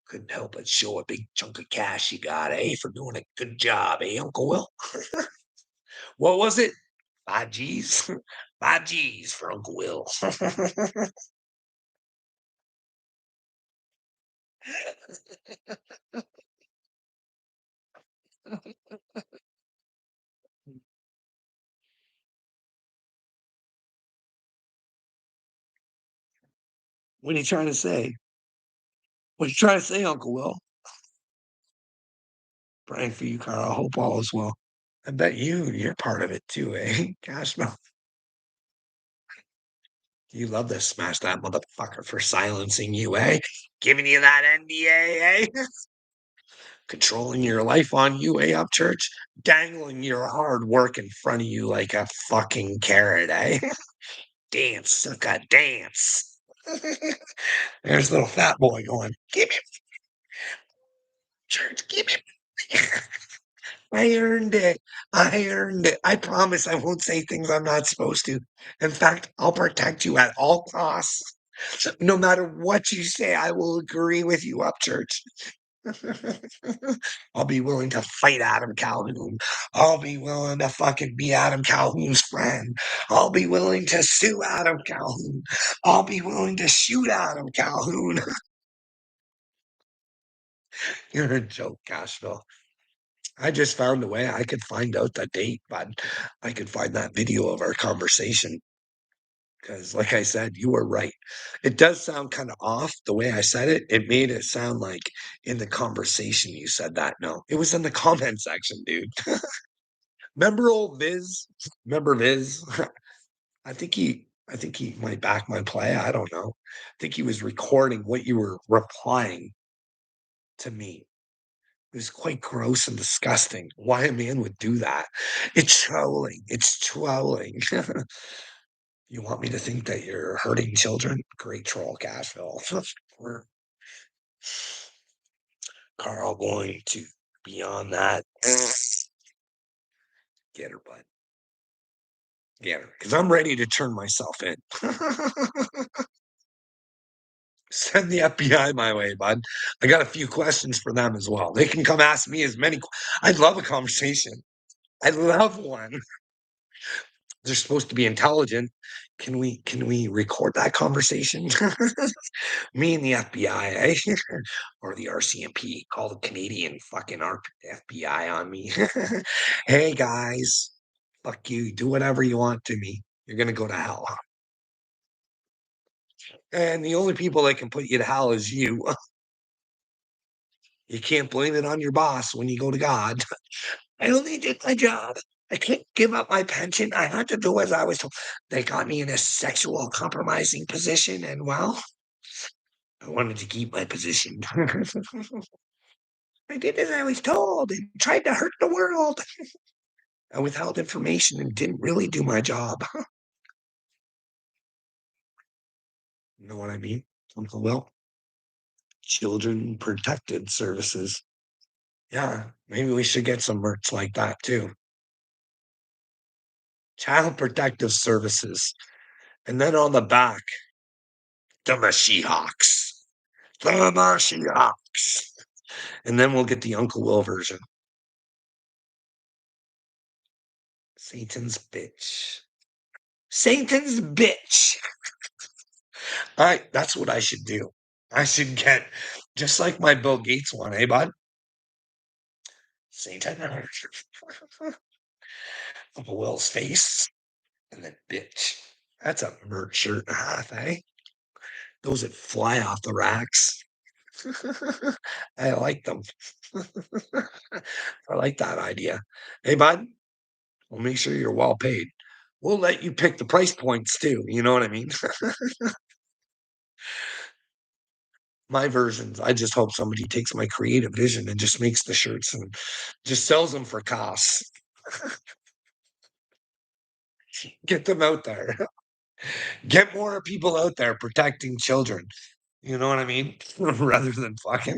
couldn't help but show a big chunk of cash you got, eh, for doing a good job, eh, Uncle Will? What was it? 5 G's? 5 G's for Uncle Will. What are you trying to say? What you trying to say, Uncle Will? Praying for you, Carl. I hope all is well. I bet you're part of it too, eh? Gosh, no. You love to smash that motherfucker for silencing you, eh? Giving you that NDA, eh? Controlling your life on you, eh, Upchurch? Dangling your hard work in front of you like a fucking carrot, eh? Dance, sucker, dance. There's little fat boy going, give me church, give me. I earned it. I earned it. I promise I won't say things I'm not supposed to. In fact, I'll protect you at all costs. No matter what you say, I will agree with you, Upchurch. I'll be willing to fight Adam Calhoun. I'll be willing to fucking be Adam Calhoun's friend. I'll be willing to sue Adam Calhoun. I'll be willing to shoot Adam Calhoun. You're a joke, Cashville. I just found a way I could find out the date, but I could find that video of our conversation. Because, like I said, you were right. It does sound kind of off the way I said it. It made it sound like in the conversation you said that. No, it was in the comment section, dude. Remember old Viz? Remember Viz? I think he might back my play. I don't know. I think he was recording what you were replying to me. It was quite gross and disgusting. Why a man would do that? It's trolling. It's trolling. You want me to think that you're hurting children? Great troll, Cashville. We're Carl going to be on that. Get her, bud. Get her. Because I'm ready to turn myself in. Send the FBI my way, bud. I got a few questions for them as well. They can come ask me as many. I'd love a conversation. I'd love one. They're supposed to be intelligent. Can we record that conversation? Me and the FBI, eh? Or the RCMP, call the Canadian fucking FBI on me. Hey guys, fuck you. Do whatever you want to me. You're gonna go to hell. And the only people that can put you to hell is you. You can't blame it on your boss when you go to God. I only did my job. I can't give up my pension. I had to do as I was told. They got me in a sexual compromising position, and well, I wanted to keep my position. I did as I was told and tried to hurt the world. I withheld information and didn't really do my job. You know what I mean, Uncle Will? Children Protected Services. Yeah, maybe we should get some merch like that too. Child Protective Services. And then on the back, the Mashiachs. The Mashiachs. And then we'll get the Uncle Will version. Satan's bitch. Satan's bitch. All right, that's what I should do. I should get just like my Bill Gates one, eh, bud? Satan. Uncle Will's face. And then bitch. That's a merch shirt and a half, eh? Those that fly off the racks. I like them. I like that idea. Hey, bud, we'll make sure you're well paid. We'll let you pick the price points too. You know what I mean? My versions, I just hope somebody takes my creative vision and just makes the shirts and just sells them for costs. Get them out there. Get more people out there protecting children. You know what I mean? Rather than fucking.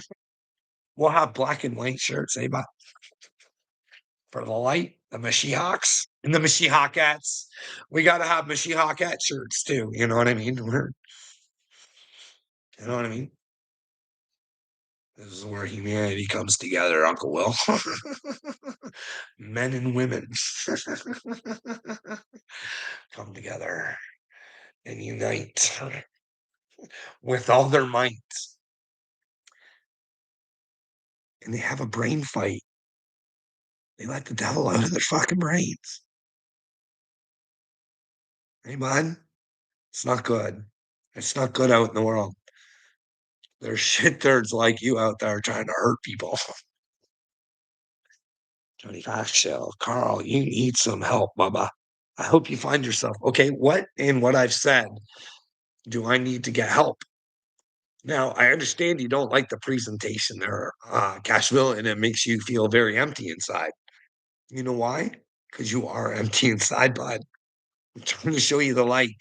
We'll have black and white shirts, eh, but for the light, the Mashiachs and the Mashiachats. We got to have Mashiachat shirts too. You know what I mean? You know what I mean? This is where humanity comes together, Uncle Will. Men and women come together and unite with all their might. And they have a brain fight. They let the devil out of their fucking brains. Hey, man, it's not good. It's not good out in the world. There's shit nerds like you out there trying to hurt people. Johnny Knoxville, Carl, you need some help, Bubba. I hope you find yourself. Okay, what in what I've said do I need to get help? Now, I understand you don't like the presentation there, Cashville, and it makes you feel very empty inside. You know why? Because you are empty inside, bud. I'm trying to show you the light.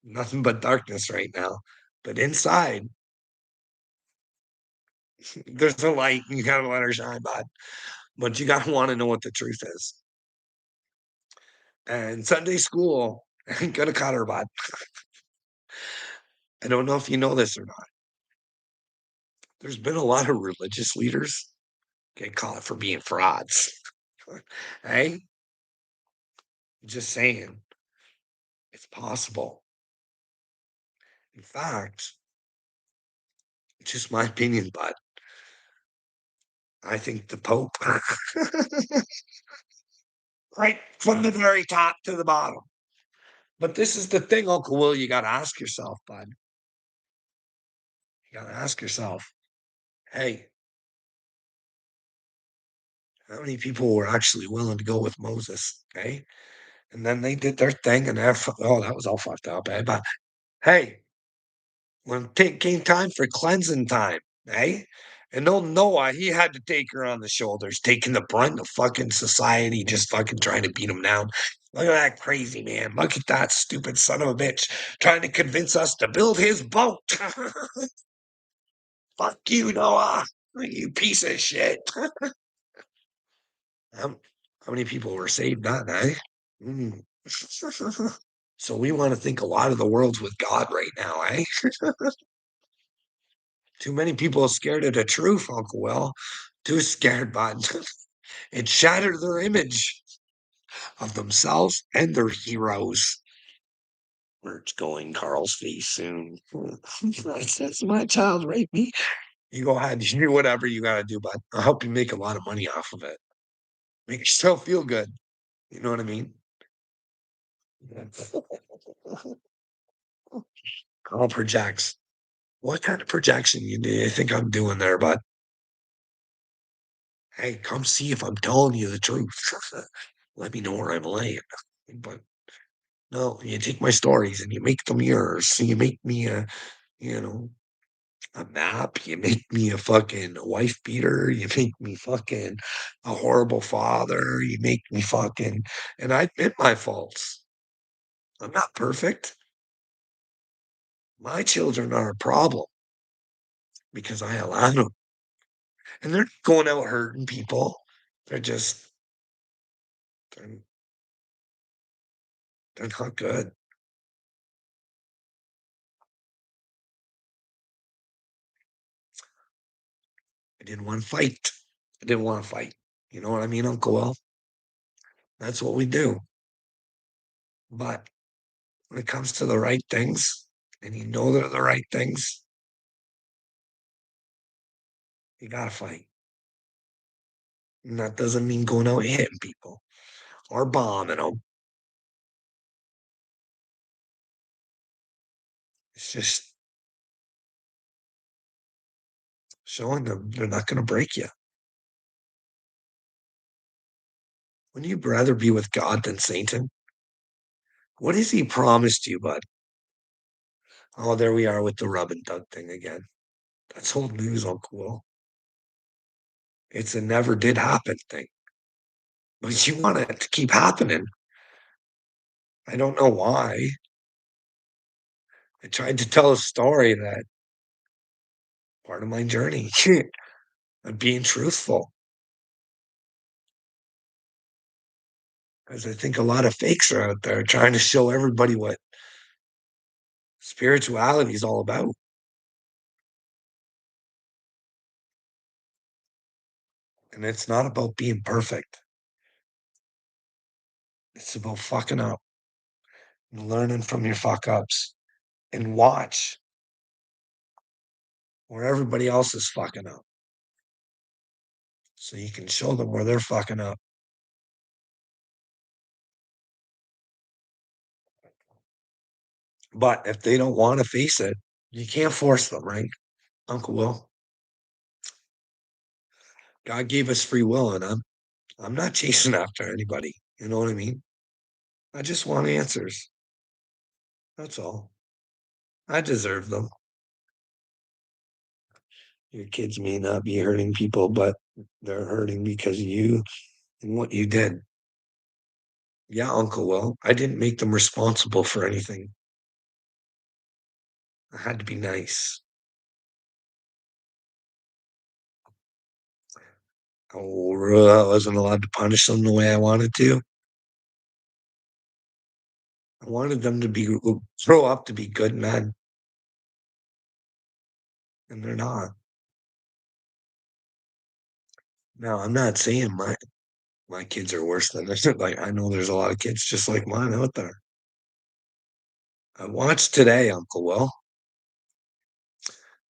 Nothing but darkness right now. But inside, there's a light. You gotta let her shine, bud. But you gotta want to know what the truth is. And Sunday school ain't gonna cut her, bud. I don't know if you know this or not. There's been a lot of religious leaders get caught for being frauds. Hey, just saying, it's possible. In fact, it's just my opinion, but I think the Pope, right from the very top to the bottom. But this is the thing, Uncle Will, you got to ask yourself, bud. You got to ask yourself, hey, how many people were actually willing to go with Moses? Okay. And then they did their thing and oh, that was all fucked up. Eh? But hey, when it came time for cleansing time, eh? And old Noah, he had to take her on the shoulders, taking the brunt of fucking society, just fucking trying to beat him down. Look at that crazy man. Look at that stupid son of a bitch trying to convince us to build his boat. Fuck you, Noah. You piece of shit. How many people were saved that night? Mm. So we want to think a lot of the world's with God right now, eh? Too many people are scared of the truth, Uncle Will. Too scared, bud. It shattered their image of themselves and their heroes. Merch going Carl's face soon. That's my child raped me. You go ahead, you do whatever you gotta do, bud. I hope you make a lot of money off of it. Make yourself feel good. You know what I mean? Carl projects. What kind of projection do you think I'm doing there, bud? "Hey, come see if I'm telling you the truth. Let me know where I'm lying." But no, you take my stories and you make them yours. So you make me you know, a map, you make me a fucking wife beater, you make me fucking a horrible father, you make me fucking and I admit my faults. I'm not perfect. My children are a problem because I allowed them. And they're going out hurting people. They're just they're, they're not good. I didn't want to fight. I didn't want to fight. You know what I mean, Uncle Will? That's what we do. But when it comes to the right things, and you know they're the right things, you gotta fight. And that doesn't mean going out hitting people or bombing them. It's just showing them they're not gonna break you. Wouldn't you rather be with God than Satan? What has he promised you, bud? Oh, there we are with the rub and tug thing again. That's old news, Uncle Will. It's a never did happen thing. But you want it to keep happening. I don't know why. I tried to tell a story that part of my journey. I'm being truthful. Because I think a lot of fakes are out there trying to show everybody what spirituality is all about. And it's not about being perfect. It's about fucking up and learning from your fuck ups and watch where everybody else is fucking up. So you can show them where they're fucking up. But if they don't want to face it, you can't force them, right? Uncle Will. God gave us free will, and I'm not chasing after anybody. You know what I mean? I just want answers. That's all. I deserve them. Your kids may not be hurting people, but they're hurting because of you and what you did. Yeah, Uncle Will. I didn't make them responsible for anything. I had to be nice. I wasn't allowed to punish them the way I wanted to. I wanted them to be grow up to be good men, and they're not. Now, I'm not saying my kids are worse than this. Like I know there's a lot of kids just like mine out there. I watched today, Uncle Will.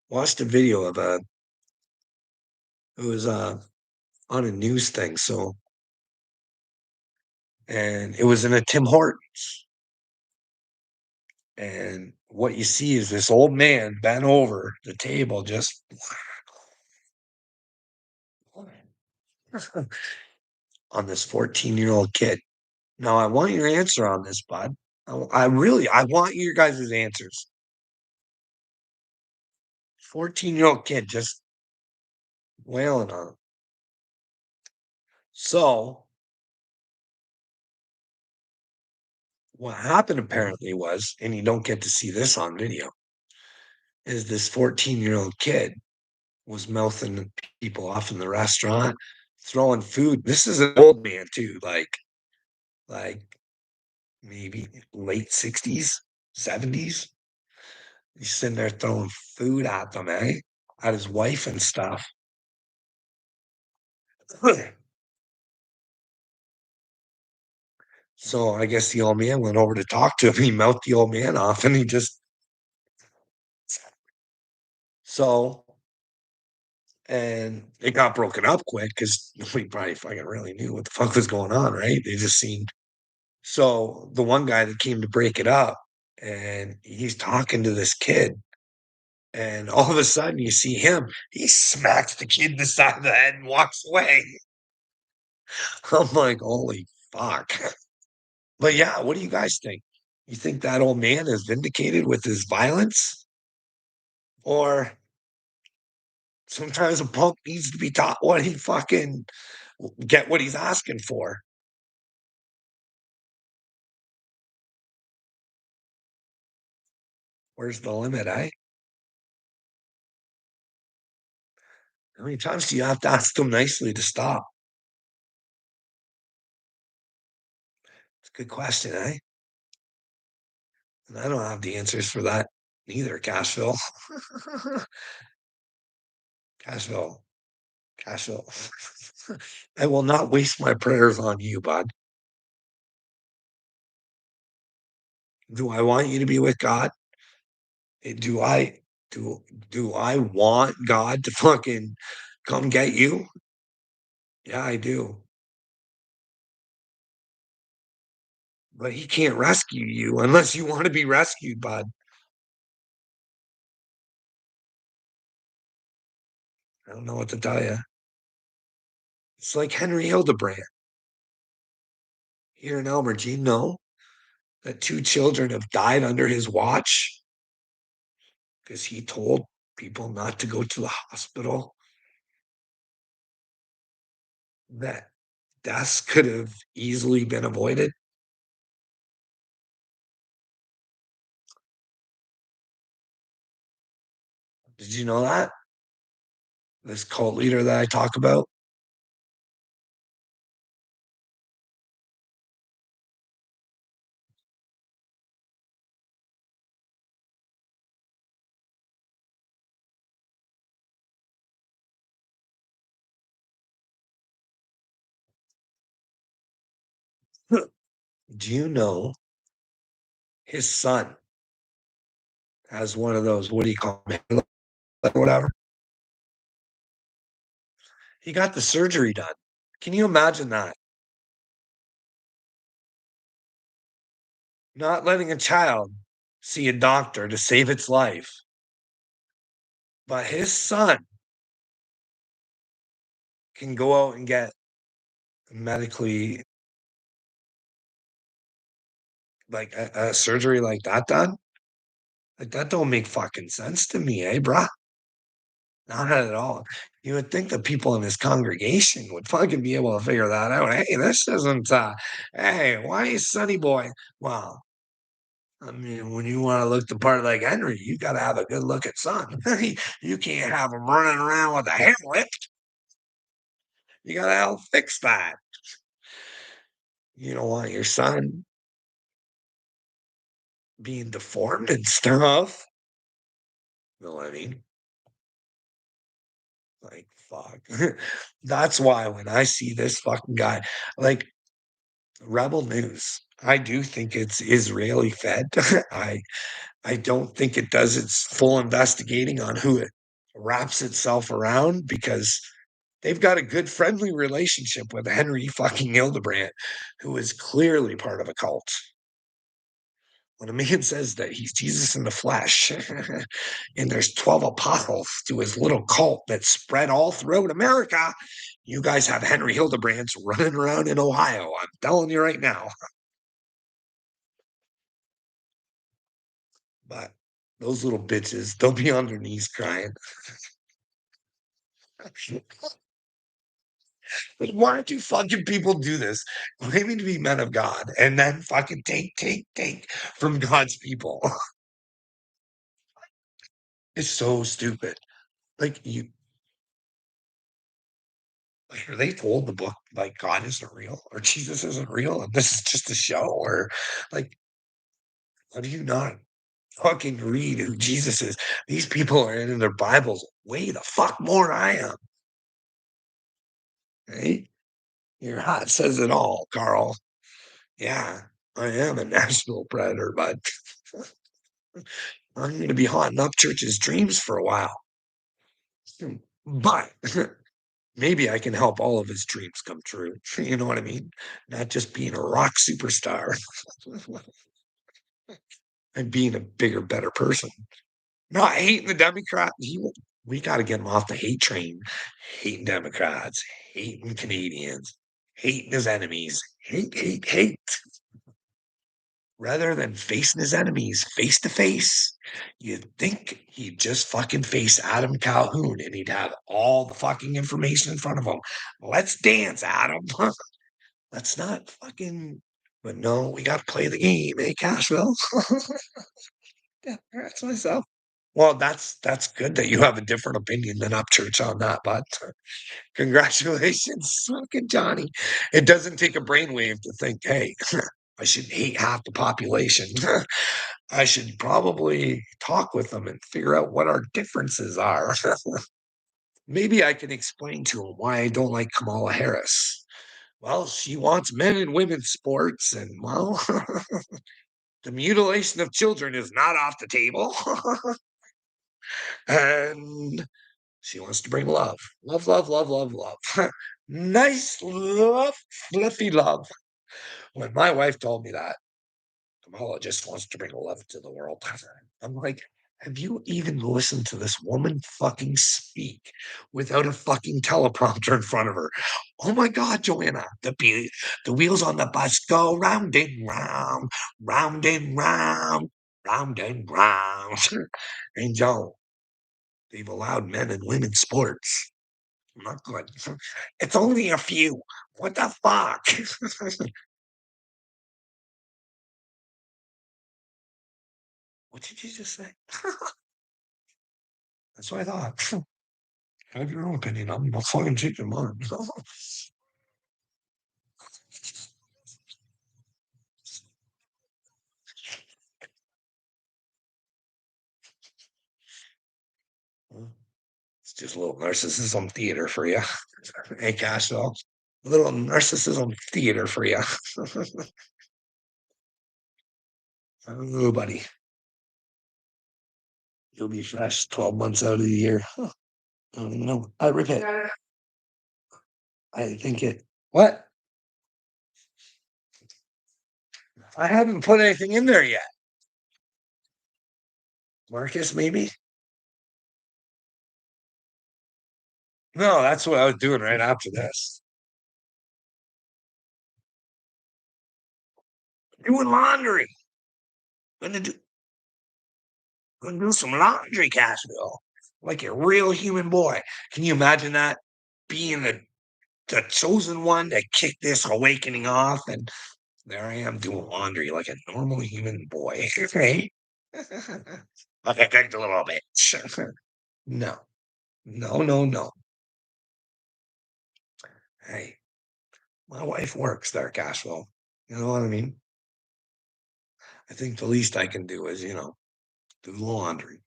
Watched a video of a it was on a news thing, so and it was in a Tim Hortons. And what you see is this old man bent over the table just on this 14-year-old kid. Now I want your answer on this, bud. I really I want your guys' answers. 14-year-old kid just wailing on him. So what happened apparently was, and you don't get to see this on video, is this 14-year-old kid was mouthing people off in the restaurant, throwing food. This is an old man too, like maybe late 60s, 70s. He's sitting there throwing food at them, eh? At his wife and stuff. So I guess the old man went over to talk to him. He mouthed the old man off and he just so and it got broken up quick because nobody probably fucking really knew what the fuck was going on, right? They just seemed so the one guy that came to break it up and he's talking to this kid And all of a sudden, you see him, he smacks the kid in the side of the head and walks away. I'm like, holy fuck. But yeah, what do you guys think? You think that old man is vindicated with his violence? Or sometimes a punk needs to be taught what he fucking get what he's asking for? Where's the limit, eh? How many times do you have to ask them nicely to stop? It's a good question, eh? And I don't have the answers for that either, Cashville. Cashville. Cashville. I will not waste my prayers on you, bud. Do I want you to be with God? Do I do I want God to fucking come get you? Yeah, I do. But he can't rescue you unless you want to be rescued, bud. I don't know what to tell you. It's like Henry Hildebrand here in Elmer. Do you know that 2 children have died under his watch because he told people not to go to the hospital? That deaths could have easily been avoided. Did you know that? This cult leader that I talk about? Do you know his son has one of those, what do you call them, whatever? He got the surgery done. Can you imagine that? Not letting a child see a doctor to save its life, but his son can go out and get medically like a surgery like that done. Like that don't make fucking sense to me, eh, bruh? Not at all. You would think the people in his congregation would fucking be able to figure that out. Hey, this isn't hey, why is Sonny Boy? Well, I mean, when you want to look the part like Henry, you got to have a good look at son. You can't have him running around with a hair lip. You got to help fix that. You don't want your son being deformed and stuff. You know what I mean? Like, fuck. That's why when I see this fucking guy, like Rebel News, I do think it's Israeli fed. I I don't think it does its full investigating on who it wraps itself around because they've got a good friendly relationship with Henry fucking Hildebrand, who is clearly part of a cult. When a man says that he's Jesus in the flesh, and there's 12 apostles to his little cult that's spread all throughout America, you guys have Henry Hildebrands running around in Ohio. I'm telling you right now. But those little bitches, they'll be on their knees crying. Why do fucking people do this? Claiming to be men of God and then fucking take from God's people. It's so stupid. Like you like, are they told the book like God isn't real or Jesus isn't real and this is just a show? Or like, how do you not fucking read who Jesus is? These people are in their Bibles way the fuck more than I am. Right? Your hat says it all, Carl. Yeah, I am a national predator, but I'm gonna be haunting up church's dreams for a while. But maybe I can help all of his dreams come true. You know what I mean? Not just being a rock superstar and being a bigger, better person. not hating the Democrat. We got to get him off the hate train. Hating Democrats, hating Canadians, hating his enemies, hate. Rather than facing his enemies face to face, you'd think he'd just fucking face Adam Calhoun and he'd have all the fucking information in front of him. Let's dance, Adam. Let's not fucking. But no, we got to play the game, eh, Cashville? Yeah, that's myself. Well, that's good that you have a different opinion than Upchurch on that, but congratulations, fucking Johnny. It doesn't take a brainwave to think, hey, I should hate half the population. I should probably talk with them and figure out what our differences are. Maybe I can explain to him why I don't like Kamala Harris. Well, she wants men and women's sports, and well, the mutilation of children is not off the table. And she wants to bring love. Love, love, love, love, love. Nice love, fluffy love. When my wife told me that, Kamala just wants to bring love to the world. I'm like, have you even listened to this woman fucking speak without a fucking teleprompter in front of her? Oh my God, Joanna, the wheels on the bus go round and round, round and round, round and round. And Joe, they've allowed men and women sports. Not good. It's only a few. What the fuck? What did you just say? That's what I thought. Have your own opinion. I'm not fucking changing mine. It's just a little narcissism theater for you. Hey, Cashville. A little narcissism theater for you. Oh, buddy. You'll be fresh 12 months out of the year. Huh. I don't even know. I rip it. I think it. What? I haven't put anything in there yet. Marcus, maybe? No, that's what I was doing right after this. Doing laundry. Gonna do gonna do some laundry, Cashville. Like a real human boy. Can you imagine that? Being the chosen one to kick this awakening off, and there I am doing laundry like a normal human boy. Right? Like I cooked a little bit. No, no, no, no. Hey, my wife works there, Cashville. You know what I mean? I think the least I can do is, do the laundry.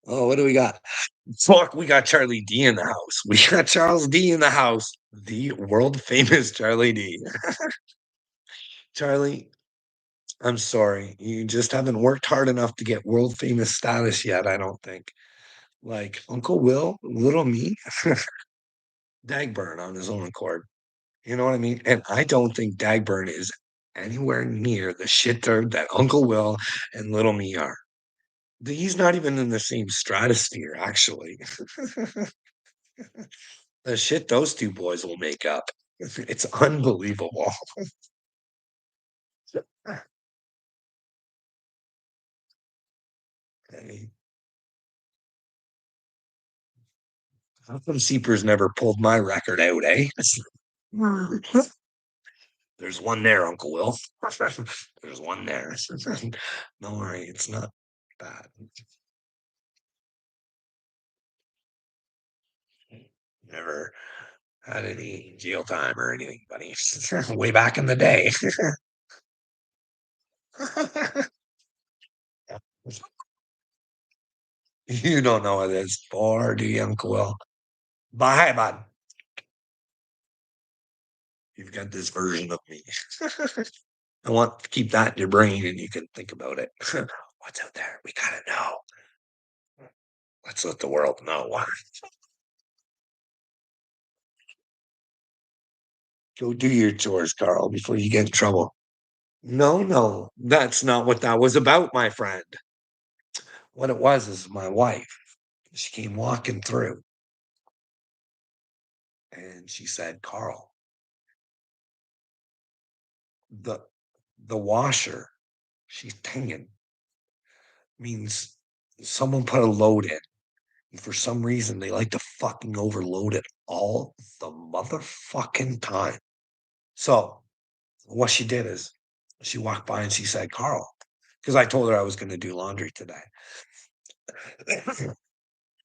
Oh, what do we got? Fuck, we got Charlie D in the house. We got Charles D in the house. The world famous Charlie D. Charlie, I'm sorry. You just haven't worked hard enough to get world famous status yet, I don't think. Like Uncle Will, little me, Dagburn on his own accord. You know what I mean? And I don't think Dagburn is anywhere near the shitter that Uncle Will and little me are. He's not even in the same stratosphere, actually. The shit those two boys will make up. It's unbelievable. Hey, how come Seepers never pulled my record out, eh? There's one there, Uncle Will. There's one there. Don't worry, it's not bad. Never had any jail time or anything, buddy. Way back in the day. You don't know what it's for, do you, Uncle Will? Bye, bud. You've got this version of me. I want to keep that in your brain and you can think about it. What's out there? We gotta know. Let's let the world know. Go do your chores, Carl, before you get in trouble. No, no, that's not what that was about, my friend. What it was is my wife, she came walking through and she said, "Carl, the the washer she's tinging means someone put a load in. And for some reason, they like to fucking overload it all the motherfucking time." So what she did is she walked by and she said, "Carl," because I told her I was going to do laundry today.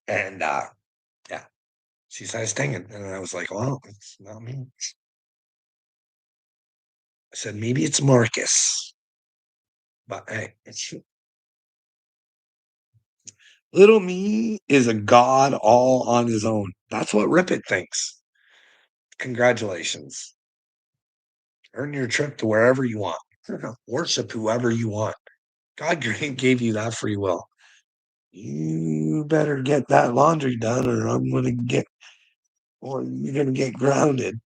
And yeah, she said, "It's stinging." And I was like, "Well, it's not me." I said, "Maybe it's Marcus." But hey, little me is a god all on his own. That's what Rip It thinks. Congratulations. Earn your trip to wherever you want. Worship whoever you want. God gave you that free will. You better get that laundry done or I'm going to get, or you're going to get grounded.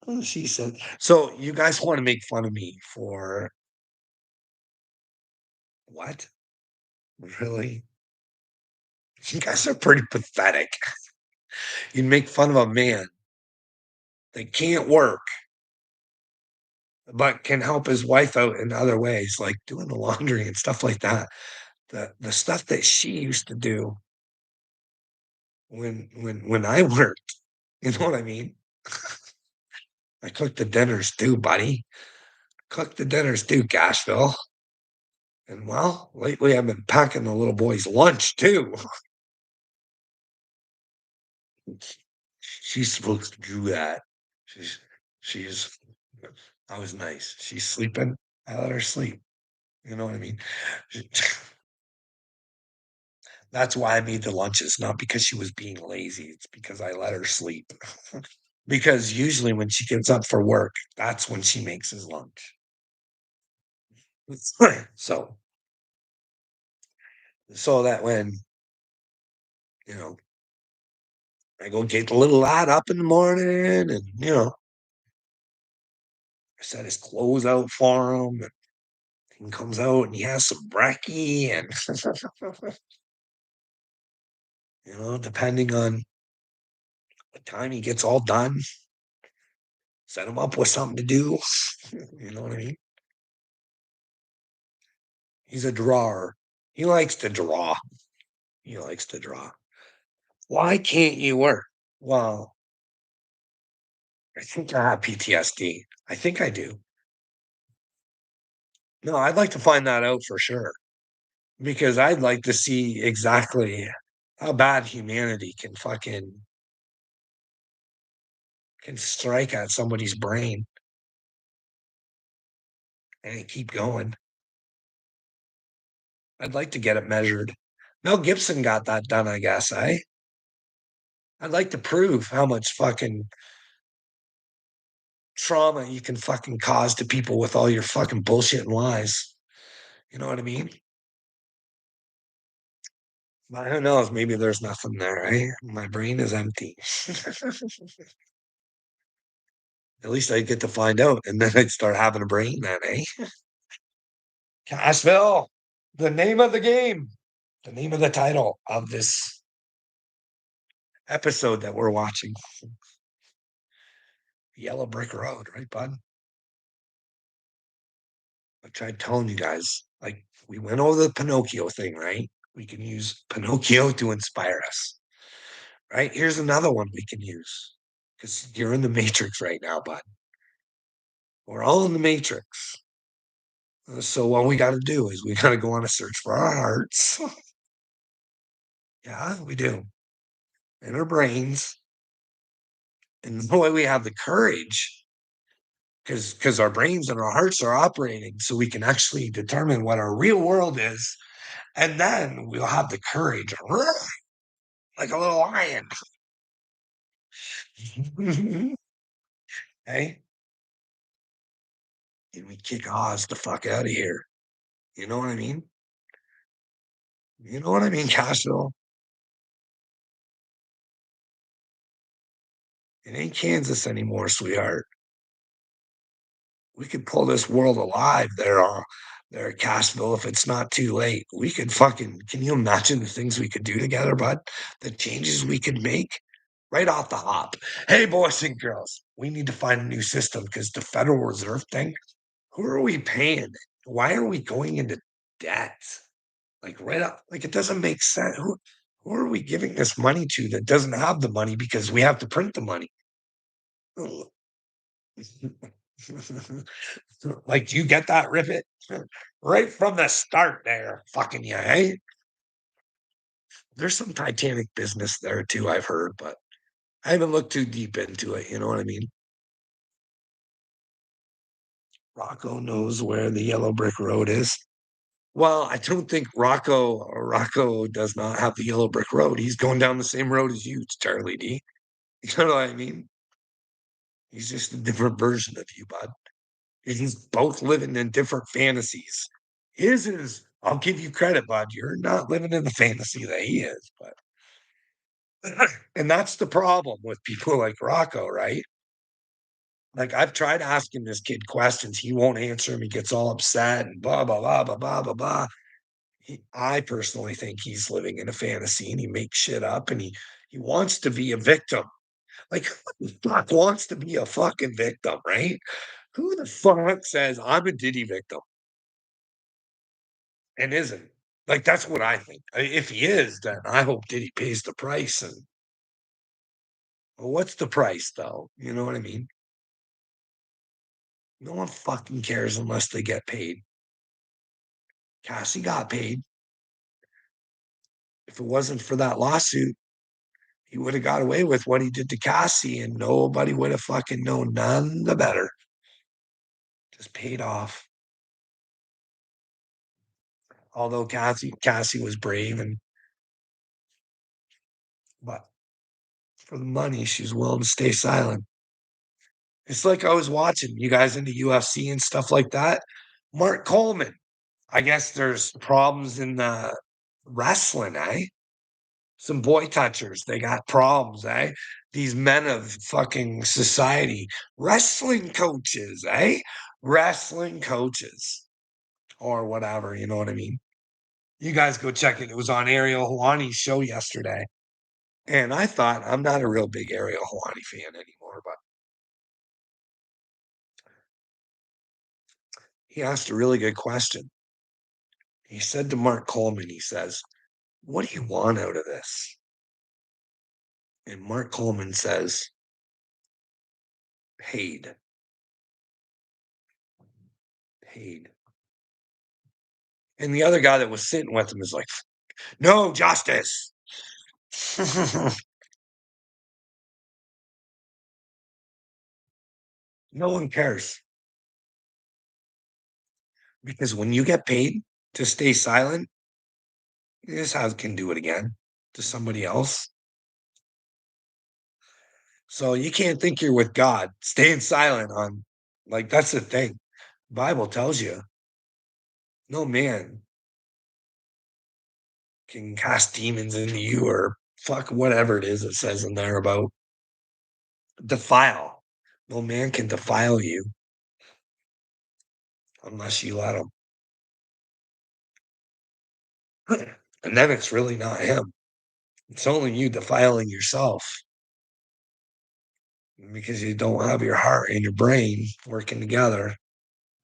Oh, she said. So you guys want to make fun of me for what? Really? You guys are pretty pathetic. You make fun of a man that can't work, but can help his wife out in other ways, like doing the laundry and stuff like that. The stuff that she used to do when I worked, you know what I mean? I cooked the dinners too, buddy. Cooked the dinners too, Cashville. And well, lately I've been packing the little boy's lunch too. She's supposed to do that. She's she's I was nice. She's sleeping. I let her sleep. You know what I mean? That's why I made the lunches, not because she was being lazy. It's because I let her sleep. Because usually when she gets up for work, that's when she makes his lunch. So so that when, you know, I go get the little lad up in the morning and, I set his clothes out for him and he comes out and he has some brekkie and, depending on what time he gets all done, set him up with something to do. You know what I mean? He's a drawer. He likes to draw. He likes to draw. Why can't you work? Well, I think I have PTSD. I think I do. No, I'd like to find that out for sure because I'd like to see exactly how bad humanity can strike at somebody's brain and keep going. I'd like to get it measured. Mel Gibson got that done, I guess, I'd like to prove how much fucking trauma you can fucking cause to people with all your fucking bullshit and lies. You know what I mean? But who knows? Maybe there's nothing there, eh? My brain is empty. At least I get to find out, and then I'd start having a brain then, eh? Cashville, the name of the game, the name of the title of this episode that we're watching. Yellow Brick Road, right, bud? I tried telling you guys, like, we went over the Pinocchio thing, right? We can use Pinocchio to inspire us, right? Here's another one we can use because you're in the matrix right now, bud. We're all in the matrix. So what we got to do is we got to go on a search for our hearts. Yeah, we do. In our brains. And the way we have the courage, because our brains and our hearts are operating so we can actually determine what our real world is. And then we'll have the courage, like a little lion. Hey, and we kick Oz the fuck out of here. You know what I mean? You know what I mean, Cashville? It ain't Kansas anymore, sweetheart. We could pull this world alive there at Cassville if it's not too late. We could fucking can you imagine the things we could do together, bud? The changes we could make right off the hop. Hey, boys and girls, we need to find a new system because the Federal Reserve thing, who are we paying? Why are we going into debt? Like right up, like it doesn't make sense. Who are we giving this money to that doesn't have the money because we have to print the money? Like, do you get that, Ribbit? Right from the start there, fucking you, hey? There's some Titanic business there too, I've heard, but I haven't looked too deep into it, you know what I mean? Rocco knows where the yellow brick road is. Well, I don't think Rocco does not have the yellow brick road. He's going down the same road as you, Charlie D. You know what I mean? He's just a different version of you, bud. He's both living in different fantasies. His is, I'll give you credit, bud. You're not living in the fantasy that he is, but and that's the problem with people like Rocco, right? Like I've tried asking this kid questions, he won't answer them. He gets all upset and blah blah blah blah blah blah blah. I personally think he's living in a fantasy and he makes shit up and he wants to be a victim. Like who the fuck wants to be a fucking victim, right? Who the fuck says I'm a Diddy victim and isn't? Like that's what I think. If he is, then I hope Diddy pays the price. And well, what's the price though? You know what I mean? No one fucking cares unless they get paid. Cassie got paid. If it wasn't for that lawsuit, he would have got away with what he did to Cassie, and nobody would have fucking known none the better. Just paid off. Although Cassie was brave and but for the money, she's willing to stay silent. It's like I was watching you guys into UFC and stuff like that. Mark Coleman. I guess there's problems in the wrestling, eh? Some boy touchers, they got problems, eh? These men of fucking society, wrestling coaches, eh? Wrestling coaches or whatever, you know what I mean? You guys go check it. It was on Ariel Hawani's show yesterday. And I thought I'm not a real big Ariel Hawani fan anymore, but he asked a really good question. He said to Mark Coleman, he says, "What do you want out of this?" And Mark Coleman says, "Paid, paid." And the other guy that was sitting with him is like, "No justice." No one cares because when you get paid to stay silent, this how can do it again to somebody else. So you can't think you're with God staying silent on like that's the thing. Bible tells you no man can cast demons into you or fuck whatever it is it says in there about defile. No man can defile you unless you let him. And then it's really not him. It's only you defiling yourself because you don't have your heart and your brain working together.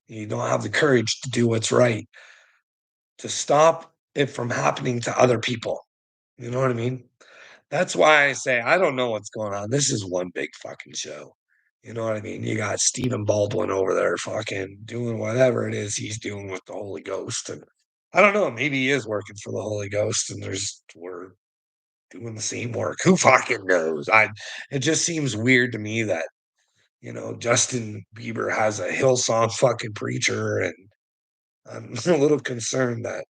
You don't have the courage to do what's right, to stop it from happening to other people. You know what I mean? That's why I say I don't know what's going on. This is one big fucking show. You know what I mean? You got Stephen Baldwin over there fucking doing whatever it is he's doing with the Holy Ghost. And I don't know, maybe he is working for the Holy Ghost and we're doing the same work. Who fucking knows? I it just seems weird to me that, Justin Bieber has a Hillsong fucking preacher and I'm a little concerned that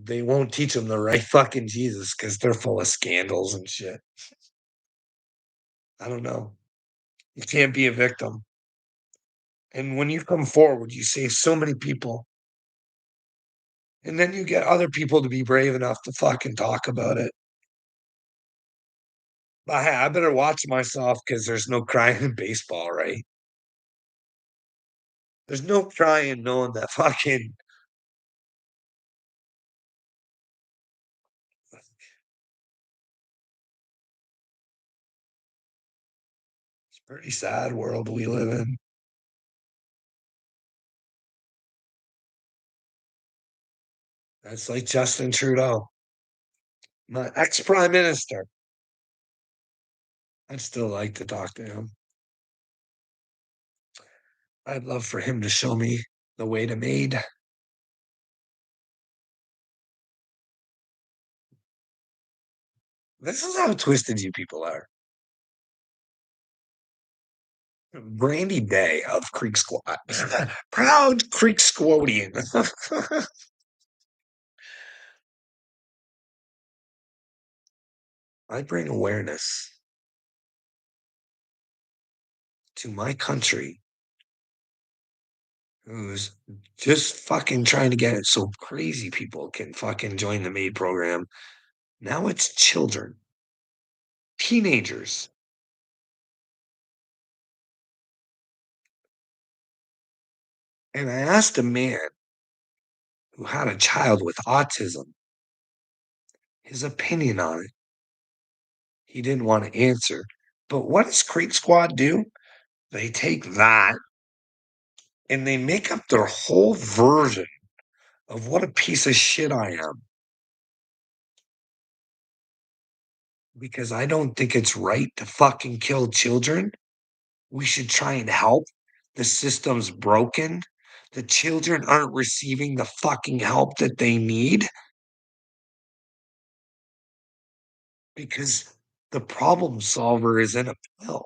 they won't teach them the right fucking Jesus because they're full of scandals and shit. I don't know. You can't be a victim. And when you come forward, you save so many people. And then you get other people to be brave enough to fucking talk about it. But hey, I better watch myself because there's no crying in baseball, right? There's no crying knowing that fucking it's a pretty sad world we live in. That's like Justin Trudeau, my ex-prime minister. I'd still like to talk to him. I'd love for him to show me the way to Maid. This is how twisted you people are. Brandy Day of Creek Squad. Proud Creek Squadian. I bring awareness to my country who's just fucking trying to get it so crazy people can fucking join the MAID program. Now it's children, teenagers. And I asked a man who had a child with autism his opinion on it. He didn't want to answer. But what does Creek Squad do? They take that and they make up their whole version of what a piece of shit I am. Because I don't think it's right to fucking kill children. We should try and help. The system's broken. The children aren't receiving the fucking help that they need because the problem solver is in a pill.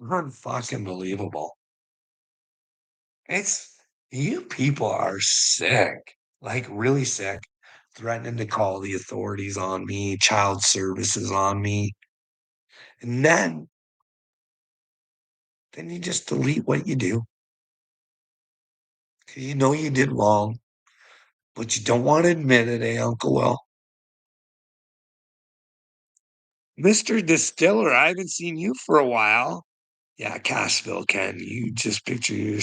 Unfucking believable. It's you people are sick, like really sick, threatening to call the authorities on me, child services on me. And then you just delete what you do. 'Cause you know you did wrong, but you don't want to admit it, eh, Uncle Will? Mr. Distiller, I haven't seen you for a while. Yeah, Cashville, Ken. You just picture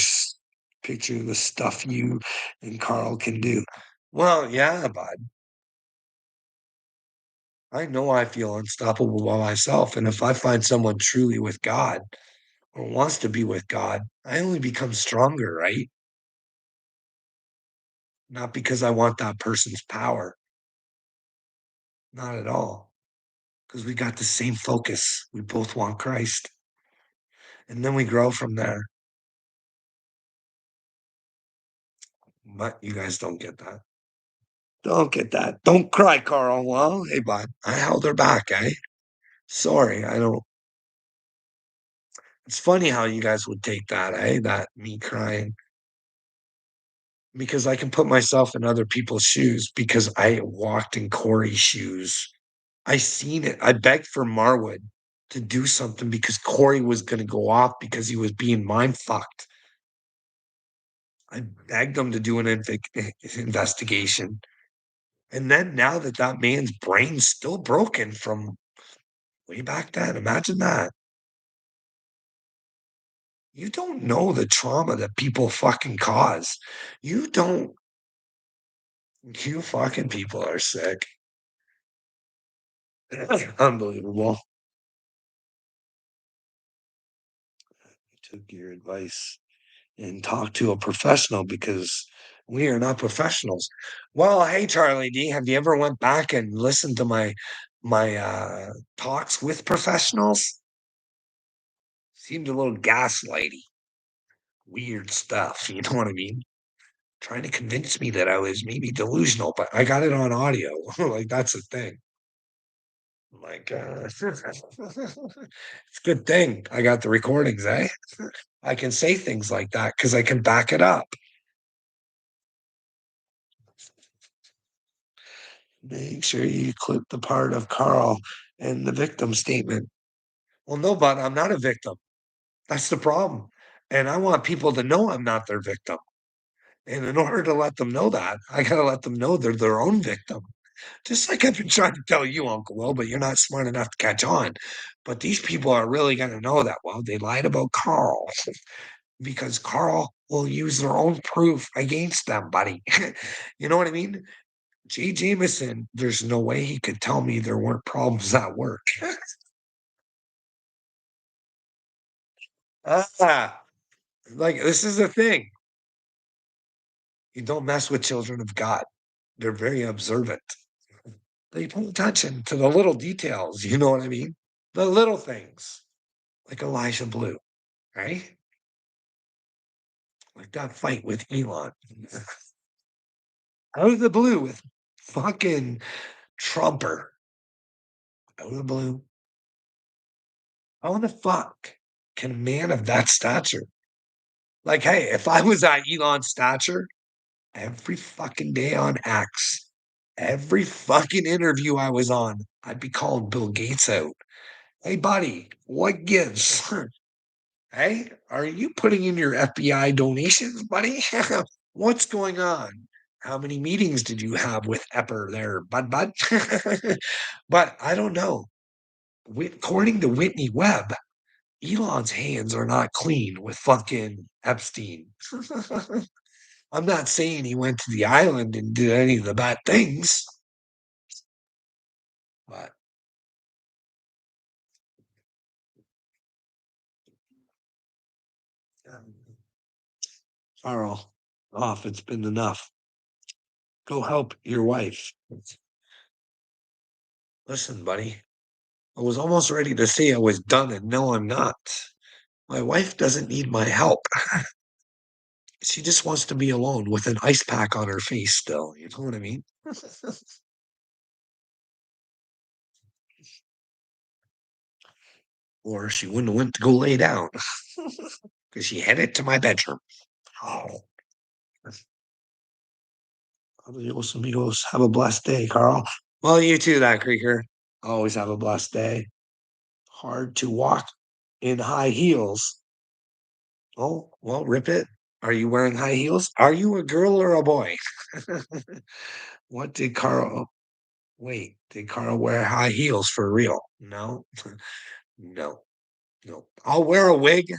the stuff you and Carl can do. Well, yeah, bud. I know I feel unstoppable by myself, and if I find someone truly with God or wants to be with God, I only become stronger, right? Not because I want that person's power. Not at all. Because we got the same focus. We both want Christ. And then we grow from there. But you guys don't get that. Don't get that. Don't cry, Carl. Well, hey, bud, I held her back, eh? Sorry, I don't. It's funny how you guys would take that, eh? That me crying. Because I can put myself in other people's shoes because I walked in Corey's shoes. I seen it. I begged for Marwood to do something because Corey was going to go off because he was being mind fucked. I begged him to do an investigation. And then now that that man's brain's still broken from way back then, imagine that. You don't know the trauma that people fucking cause. You don't. You fucking people are sick. Unbelievable. I took your advice and talked to a professional because we are not professionals. Well, hey Charlie D, have you ever went back and listened to my talks with professionals? Seemed a little gaslighty, weird stuff. You know what I mean? Trying to convince me that I was maybe delusional, but I got it on audio. Like that's the thing. Like, it's a good thing I got the recordings, eh? I can say things like that because I can back it up. Make sure you clip the part of Carl and the victim statement. Well, no, but I'm not a victim. That's the problem. And I want people to know I'm not their victim. And in order to let them know that, I got to let them know they're their own victim. Just like I've been trying to tell you, Uncle Will, but you're not smart enough to catch on. But these people are really gonna know that, well, they lied about Carl because Carl will use their own proof against them, buddy. You know what I mean? Jay Jameson, there's no way he could tell me there weren't problems at work. Ah, like, this is the thing. You don't mess with children of God. They're very observant. They pay attention to the little details, you know what I mean? The little things, like Elijah Blue, right? Like that fight with Elon. Out of the blue with fucking Trumper. Out of the blue. How in the fuck can a man of that stature, like, hey, if I was at Elon's stature, every fucking day on X, every fucking interview I was on, I'd be calling Bill Gates out. Hey, buddy, what gives? Hey, are you putting in your FBI donations, buddy? What's going on? How many meetings did you have with Epper there, bud? But I don't know. According to Whitney Webb, Elon's hands are not clean with fucking Epstein. I'm not saying he went to the island and did any of the bad things, but um, Carl, off. It's been enough. Go help your wife. Listen, buddy, I was almost ready to say I was done, and no, I'm not. My wife doesn't need my help. She just wants to be alone with an ice pack on her face still. You know what I mean? Or she wouldn't have went to go lay down because she headed to my bedroom. Oh, adios, amigos. Have a blessed day, Carl. Well, you too, that creaker. Always have a blessed day. Hard to walk in high heels. Oh, well, rip it. Are you wearing high heels? Are you a girl or a boy? What did Carl wait, did Carl wear high heels for real? No, no, no. I'll wear a wig.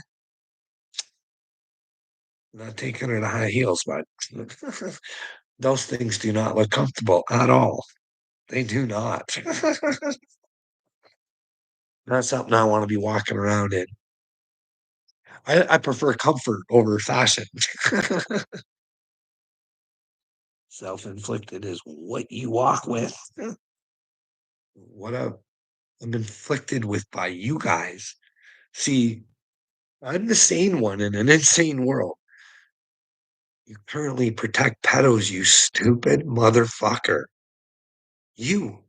Not taking her to high heels, but those things do not look comfortable at all. They do not. Not something I want to be walking around in. I prefer comfort over fashion. Self-inflicted is what you walk with. What I'm inflicted with by you guys. See, I'm the sane one in an insane world. You currently protect pedos, you stupid motherfucker. You,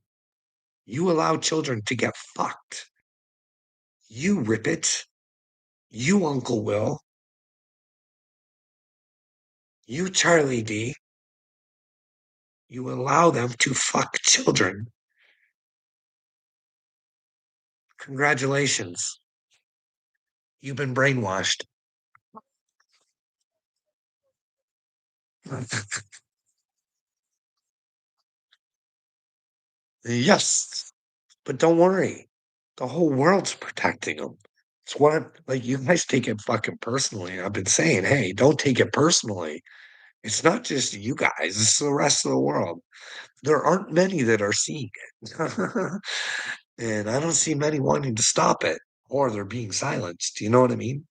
you allow children to get fucked. You rip it. You, Uncle Will. You, Charlie D. You allow them to fuck children. Congratulations. You've been brainwashed. Yes, but don't worry. The whole world's protecting them. It's what I'm like. You guys take it fucking personally. I've been saying, hey, don't take it personally. It's not just you guys, it's the rest of the world. There aren't many that are seeing it. And I don't see many wanting to stop it, or they're being silenced. Do you know what I mean?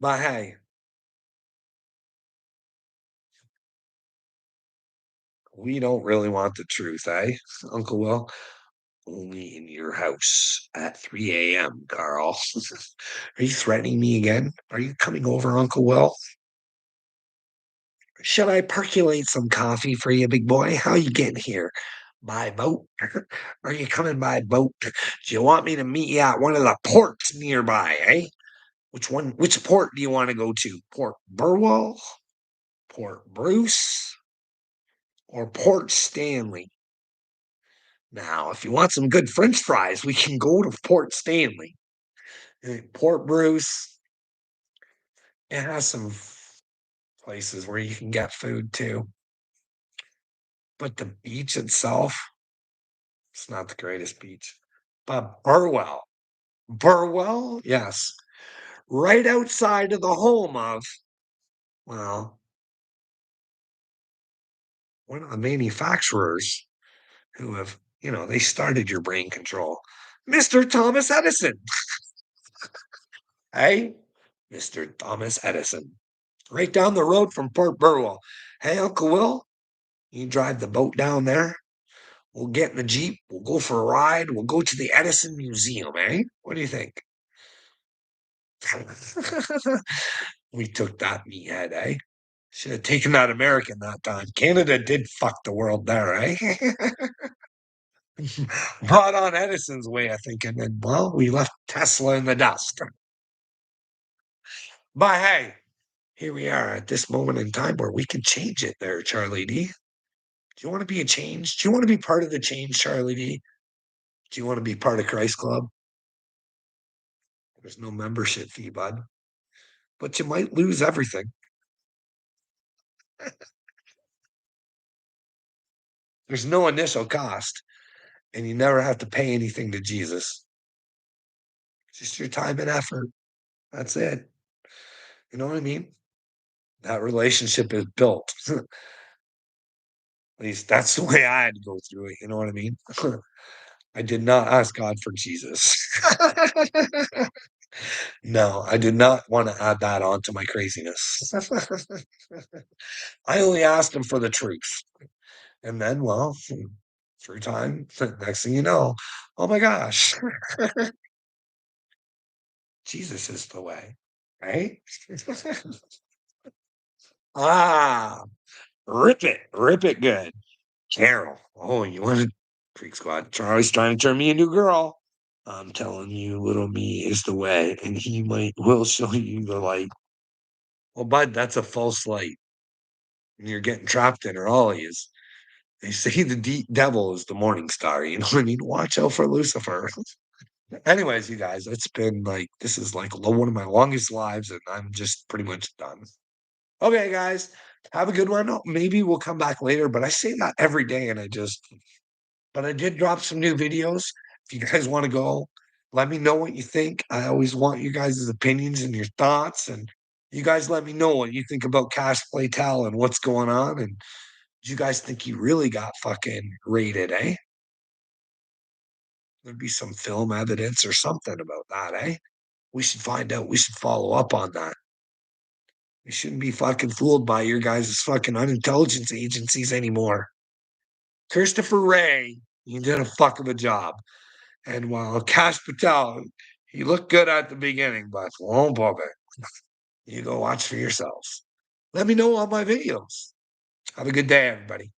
But hey, we don't really want the truth, eh, Uncle Will? Only in your house at 3 a.m., Carl. Are you threatening me again? Are you coming over, Uncle Will? Should I percolate some coffee for you, big boy? How you getting here? By boat? Are you coming by boat? Do you want me to meet you at one of the ports nearby, eh? Which one? Which port do you want to go to? Port Burwell, Port Bruce, or Port Stanley? Now, if you want some good French fries, we can go to Port Stanley. Port Bruce, it has some places where you can get food too. but the beach itself, it's not the greatest beach. But Burwell, yes, right outside of the home of, well, one of the manufacturers who have, they started your brain control. Mr. Thomas Edison. Hey, Mr. Thomas Edison. Right down the road from Port Burwell. Hey, Uncle Will, you drive the boat down there. We'll get in the Jeep. We'll go for a ride. We'll go to the Edison Museum, eh? What do you think? We took that meathead, eh? Should have taken that American that time. Canada did fuck the world there, eh? Brought on Edison's way of thinking, and well, we left Tesla in the dust. But hey, here we are at this moment in time where we can change it there, Charlie D. Do you want to be a change? Do you want to be part of the change, Charlie D? Do you want to be part of Christ Club? There's no membership fee, bud, but you might lose everything. There's no initial cost, and you never have to pay anything to Jesus. Just your time and effort. That's it. You know what I mean? That relationship is built. At least that's the way I had to go through it. You know what I mean? I did not ask God for Jesus. No, I did not want to add that on to my craziness. I only asked him for the truth. And then, well, through time, next thing you know, oh my gosh, Jesus is the way, right? Ah, rip it good. Carol, oh, you want to Freak Squad? Charlie's trying to turn me into a girl. I'm telling you, little me is the way, and he will show you the light. Well, bud, that's a false light. And you're getting trapped in her all he is. They say the devil is the morning star. You know what I mean? Watch out for Lucifer. Anyways, you guys, this is like one of my longest lives, and I'm just pretty much done. Okay, guys, have a good one. Maybe we'll come back later, but I say that every day, and but I did drop some new videos. If you guys want to go, let me know what you think. I always want you guys' opinions and your thoughts, and you guys let me know what you think about Cash Playtel and what's going on. And do you guys think he really got fucking raided, eh? There'd be some film evidence or something about that, eh? We should find out. We should follow up on that. We shouldn't be fucking fooled by your guys' fucking unintelligence agencies anymore. Christopher Ray, you did a fuck of a job. And while Cash Patel, he looked good at the beginning, but oh boy, you go watch for yourselves. Let me know on my videos. Have a good day, everybody.